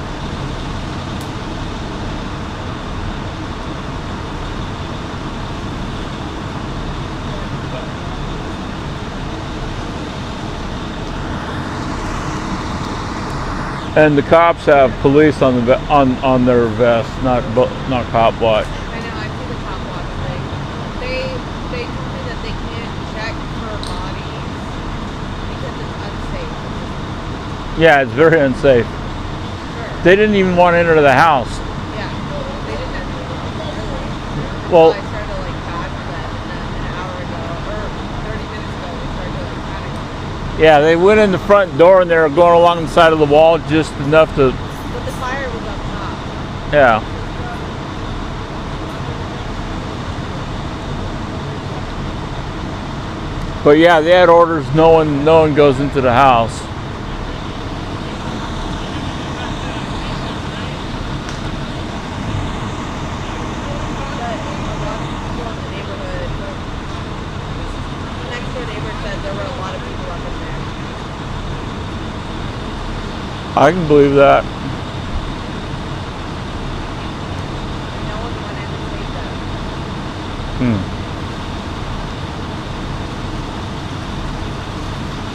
And the cops have police on the on their vest, not cop watch. I know, I see the cop watch thing. They told me that they can't check for bodies because it's unsafe. Yeah, it's very unsafe. Sure. They didn't even want to enter the house. Yeah, they didn't have to. Well, I started to like bad for them, and then an hour ago, or 30 minutes ago, we started to like panic. yeah, they went in the front door and they were going along the side of the wall just enough to, But the fire was up top. yeah. But yeah, they had orders. No one goes into the house. But a lot of people in the neighborhood, the next door neighbor said there were a lot of people up in there. I can believe that. And no one went in to save them.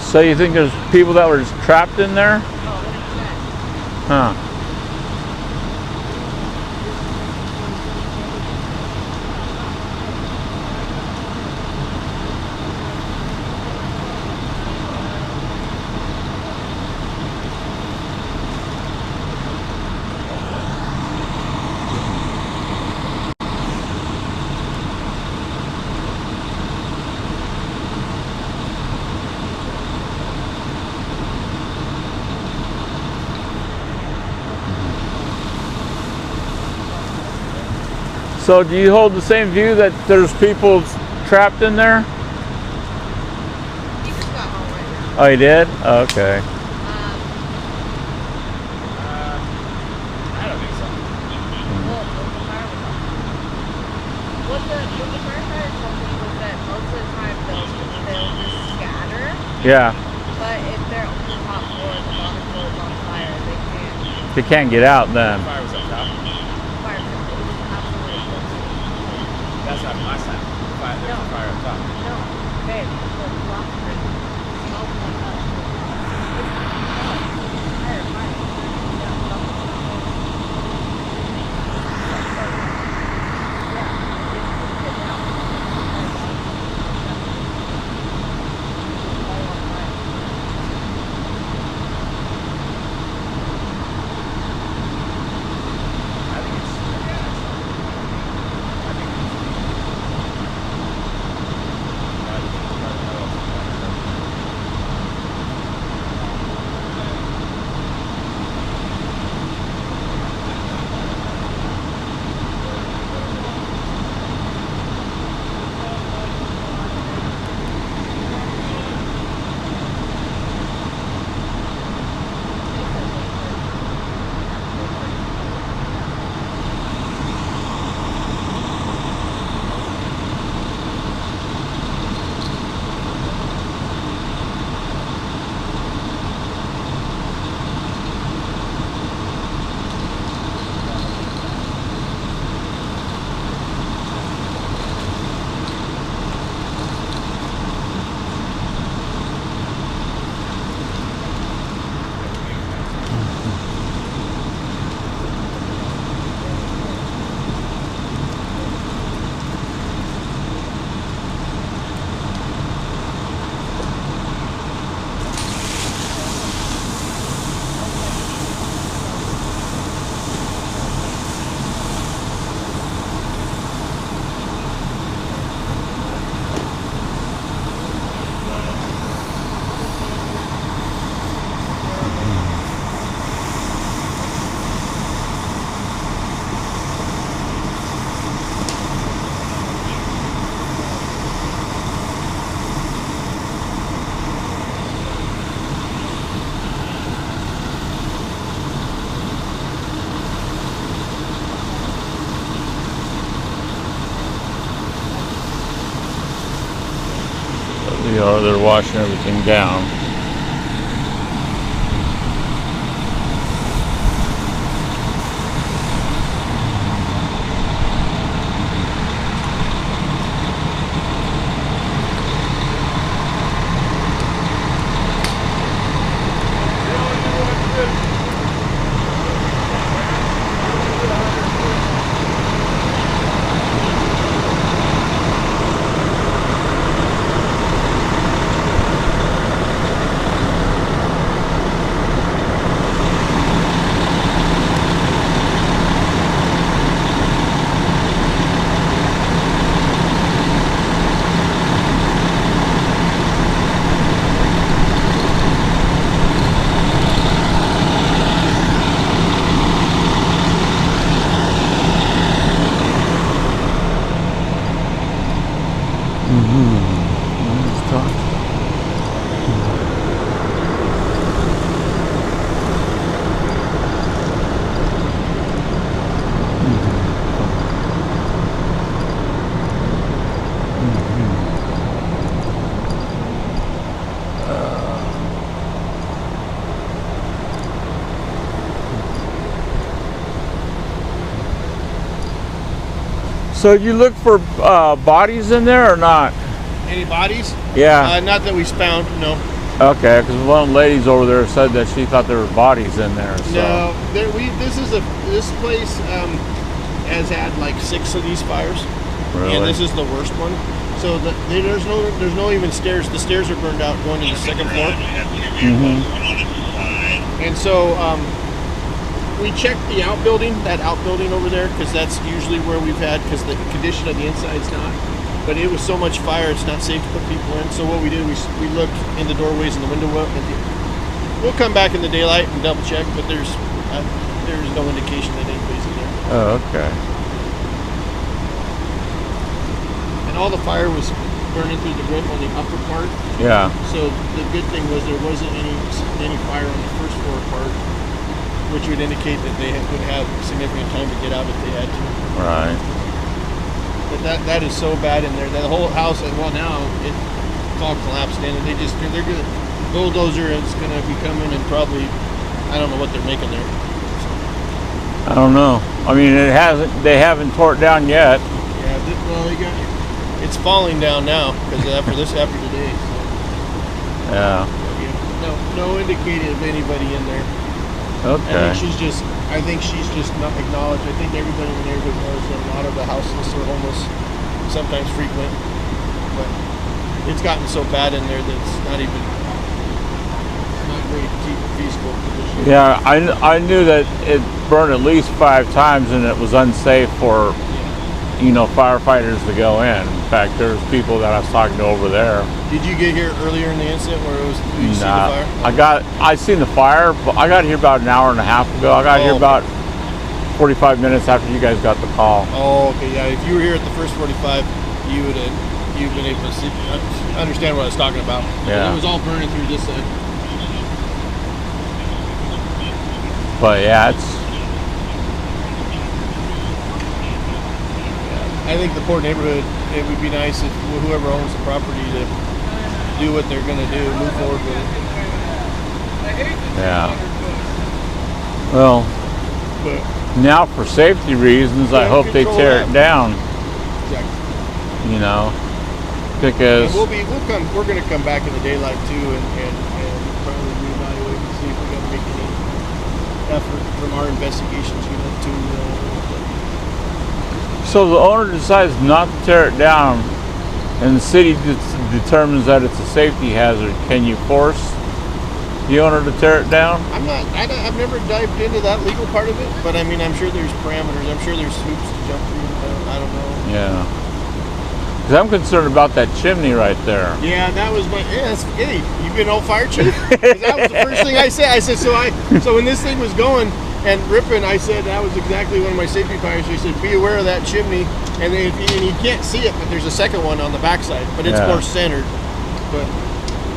So you think there's people that were just trapped in there? Oh, 100%. Huh. So do you hold the same view that there's people trapped in there? He just got home right now. Oh, you did? Oh, okay. I don't think so. Well, the fire was up. What the firefighter told me was that most of the time they'll just scatter, Yeah, but if they're on the top floor and the bottom floor is on fire, they can't. they can't get out then. Fire was up top. Fire it was absolutely crazy. That's what happened last time. There was a fire up top. No, babe, the block room smelled like that. Fire. know, they're washing everything down. So you look for bodies in there or not? Any bodies? Yeah. Not that we found, no. Okay, because one of the ladies over there said that she thought there were bodies in there. So. No, this place has had like 6 of these fires, Really? and this is the worst one. So there's no even stairs. The stairs are burned out going to the 2nd floor. Mm-hmm. And so we checked the outbuilding, that outbuilding over there, because that's usually where we've had, because the condition of the inside's not. But it was so much fire, it's not safe to put people in. So what we did, we looked in the doorways and the window. We'll come back in the daylight and double check, but there's no indication that anybody's in there. Oh, okay. And all the fire was burning through the roof on the upper part. Yeah. So the good thing was there wasn't any fire on the 1st floor part, which would indicate that they would have significant time to get out if they had to. Right. But that is so bad in there. The whole house, well now, it's all collapsed in, and they're gonna bulldozer is gonna be coming, and probably, I don't know what they're making there. I don't know. I mean, they haven't tore it down yet. Yeah, it's falling down now because after today. So. Yeah. No indicated of anybody in there. Okay. I think she's just not acknowledged. I think everybody in the neighborhood knows that a lot of the houseless or homeless sometimes frequent, but it's gotten so bad in there that it's not very feasible position. Yeah, I knew that it burned at least 5 times and it was unsafe for, firefighters to go in. In fact, there's people that I was talking to over there. Did you get here earlier in the incident where you see the fire? I seen the fire, but I got here about an hour and a half ago. I got here about 45 minutes after you guys got the call. Oh, okay, yeah. If you were here at the first 45, you've been able to understand what I was talking about. Yeah. It was all burning through this side. But yeah, I think the poor neighborhood, it would be nice if whoever owns the property to do what they're going to do, move forward with it. Yeah. Well, But now for safety reasons, I hope they tear it down. Exactly. Because And we're going to come back in the daylight too, and probably reevaluate and see if we got to make any effort from our investigations unit to. So the owner decides not to tear it down, and the city determines that it's a safety hazard. Can you force the owner to tear it down? I've never dived into that legal part of it, but I mean, I'm sure there's parameters. I'm sure there's hoops to jump through. I don't know. Yeah. Because I'm concerned about that chimney right there. Yeah, that was hey, you've been old fire chief? 'Cause that was the first thing I said. I said, so when this thing was going and ripping, I said, that was exactly one of my safety fires. So he said, be aware of that chimney. And you can't see it, but there's a second one on the backside, but it's more centered. But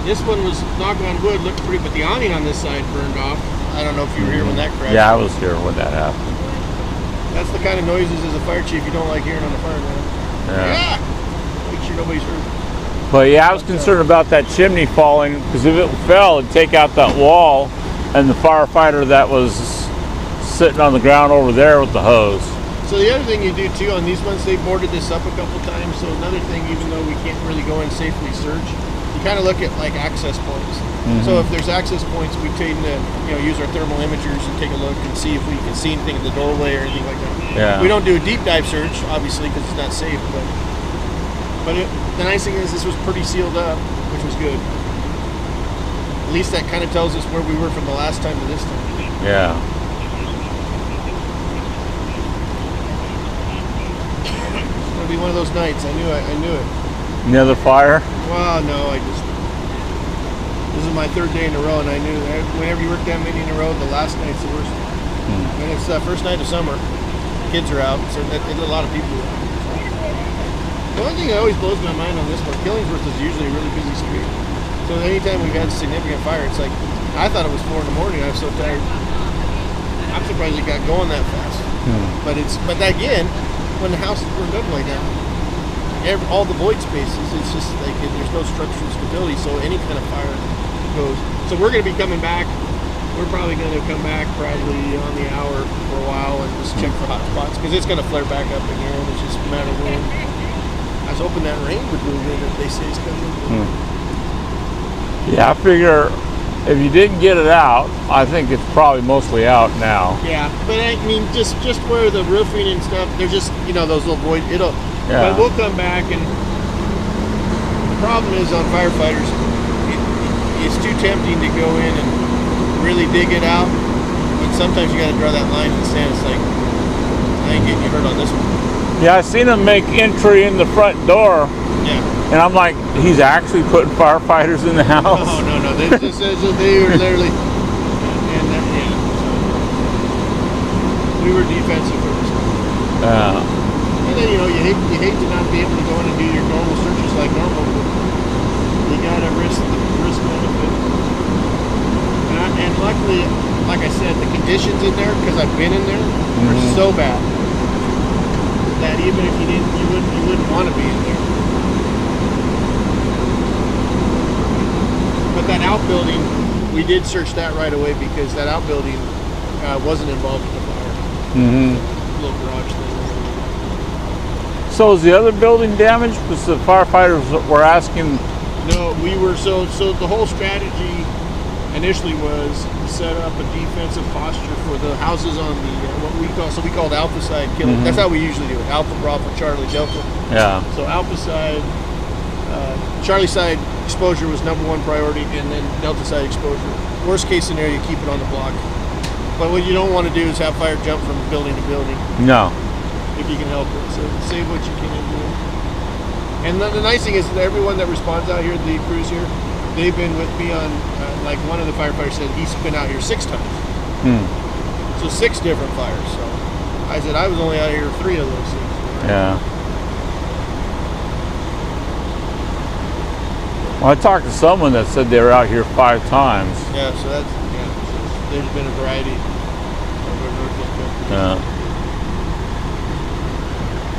this one was, knock on wood, looked pretty, but the awning on this side burned off. I don't know if you were here when that crashed. Yeah, I was here when that happened. That's the kind of noises as a fire chief you don't like hearing on the fire ground. Yeah. Make sure nobody's hurt. But yeah, I was concerned about that chimney falling, because if it fell, it'd take out that wall and the firefighter that was sitting on the ground over there with the hose. So the other thing you do too on these ones, they boarded this up a couple times. So another thing, even though we can't really go and safely search, you kind of look at like access points. So if there's access points, we tend to use our thermal imagers and take a look and see if we can see anything in the doorway or anything like that. Yeah. We don't do a deep dive search, obviously, because it's not safe. But the nice thing is this was pretty sealed up, which was good. At least that kind of tells us where we were from the last time to this time. Yeah. It's gonna be one of those nights. I knew it. Another fire? Well, no, this is my third day in a row, and I knew that whenever you work that many in a row, the last night's the worst. And it's the first night of summer. Kids are out, so there's a lot of people. The one thing that always blows my mind on this one, Killingsworth is usually a really busy street. So anytime we've had significant fire, it's like, I thought it was 4 in the morning. I was so tired. I'm surprised it got going that fast. But again, when the house is burned up like that, all the void spaces, it's just like there's no structural stability, so any kind of fire goes. So we're going to be coming back. We're probably going to come back probably on the hour for a while and just check for hot spots, because it's going to flare back up again. It's just a matter of when. I was hoping that rain would move in if they say it's coming. Yeah, I figure if you didn't get it out, I think it's probably mostly out now. Yeah, but I mean, just where the roofing and stuff, they're just, those little void, but we'll come back, and the problem is on firefighters, it's too tempting to go in and really dig it out, but sometimes you got to draw that line in the sand. It's like, I ain't getting you hurt on this one. Yeah, I seen him make entry in the front door. Yeah. And I'm like, he's actually putting firefighters in the house? Oh, no. They were literally, we were defensive first. And then, you hate to not be able to go in and do your normal searches like normal. You gotta risk benefit. And luckily, like I said, the conditions in there, because I've been in there, are so bad that even if you wouldn't want to be in there. But that outbuilding, we did search that right away, because that outbuilding wasn't involved in the fire. Little garage thing. So is the other building damaged? Because the firefighters were asking. No, we were so the whole strategy initially was to set up a defensive posture for the houses on the what we called Alpha side killing. That's how we usually do it. Alpha, Bravo, Charlie, Delta. Yeah. So Alpha side, Charlie side exposure was #1 priority, and then Delta side exposure. Worst case scenario, you keep it on the block. But what you don't want to do is have fire jump from building to building. No. If you can help it. So save what you can and do it. And the nice thing is that everyone that responds out here, the crews here, they've been with me on, like one of the firefighters said he's been out here 6 times. So 6 different fires. So I said I was only out here 3 of those things. Yeah. Well, I talked to someone that said they were out here 5 times. Yeah, so that's, so there's been a variety of Yeah.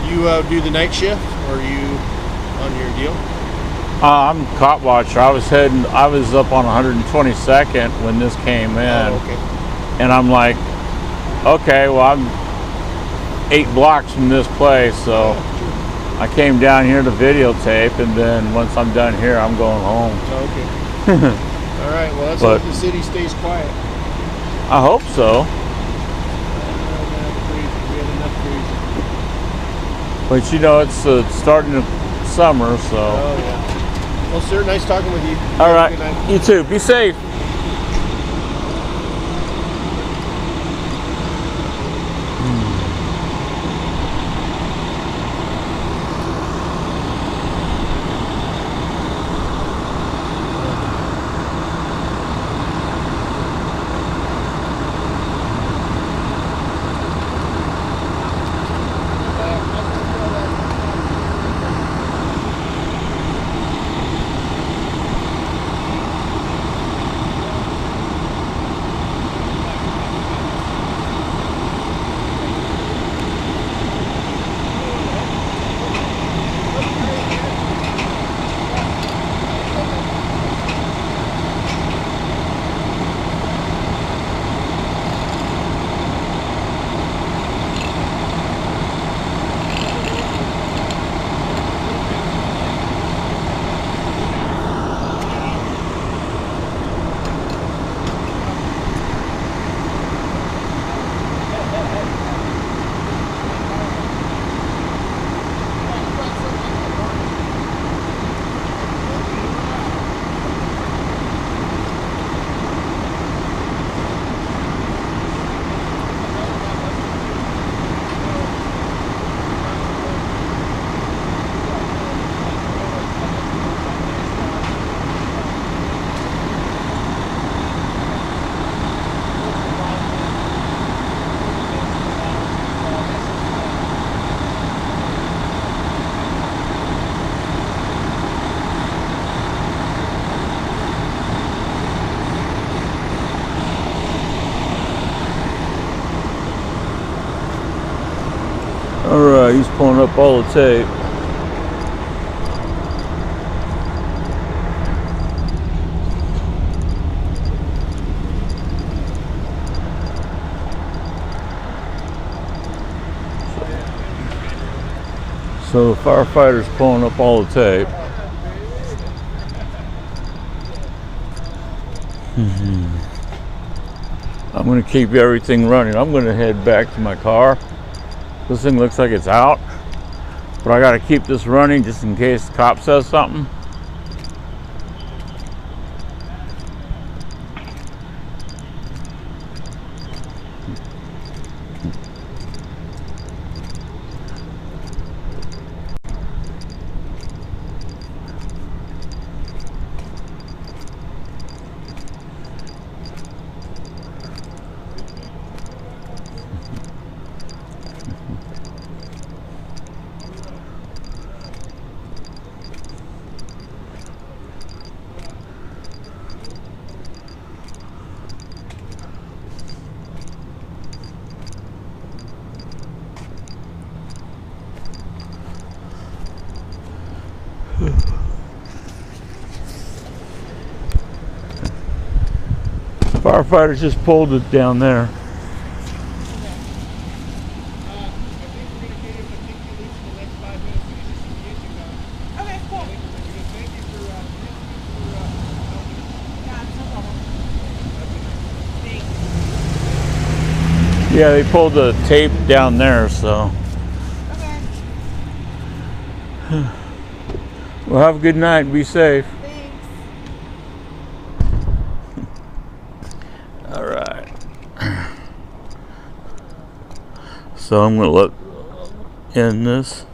You do the night shift, or are you on your deal? I'm cop watcher. I was up on 122nd when this came in. Oh, okay. And I'm like, okay, well, I'm 8 blocks from this place, so I came down here to videotape, and then once I'm done here, I'm going home. Oh, okay. All right, well, let's hope the city stays quiet. I hope so. But it's starting to summer, so. Oh, yeah. Well, sir, nice talking with you. All right. You too. Be safe. Alright, he's pulling up all the tape. So the firefighter's pulling up all the tape. I'm going to keep everything running. I'm going to head back to my car. This thing looks like it's out, but I got to keep this running just in case the cop says something. Firefighters just pulled it down there. Okay, cool. Yeah, they pulled the tape down there, so. Okay. Well, have a good night and be safe. Thanks. All right. So I'm going to end this.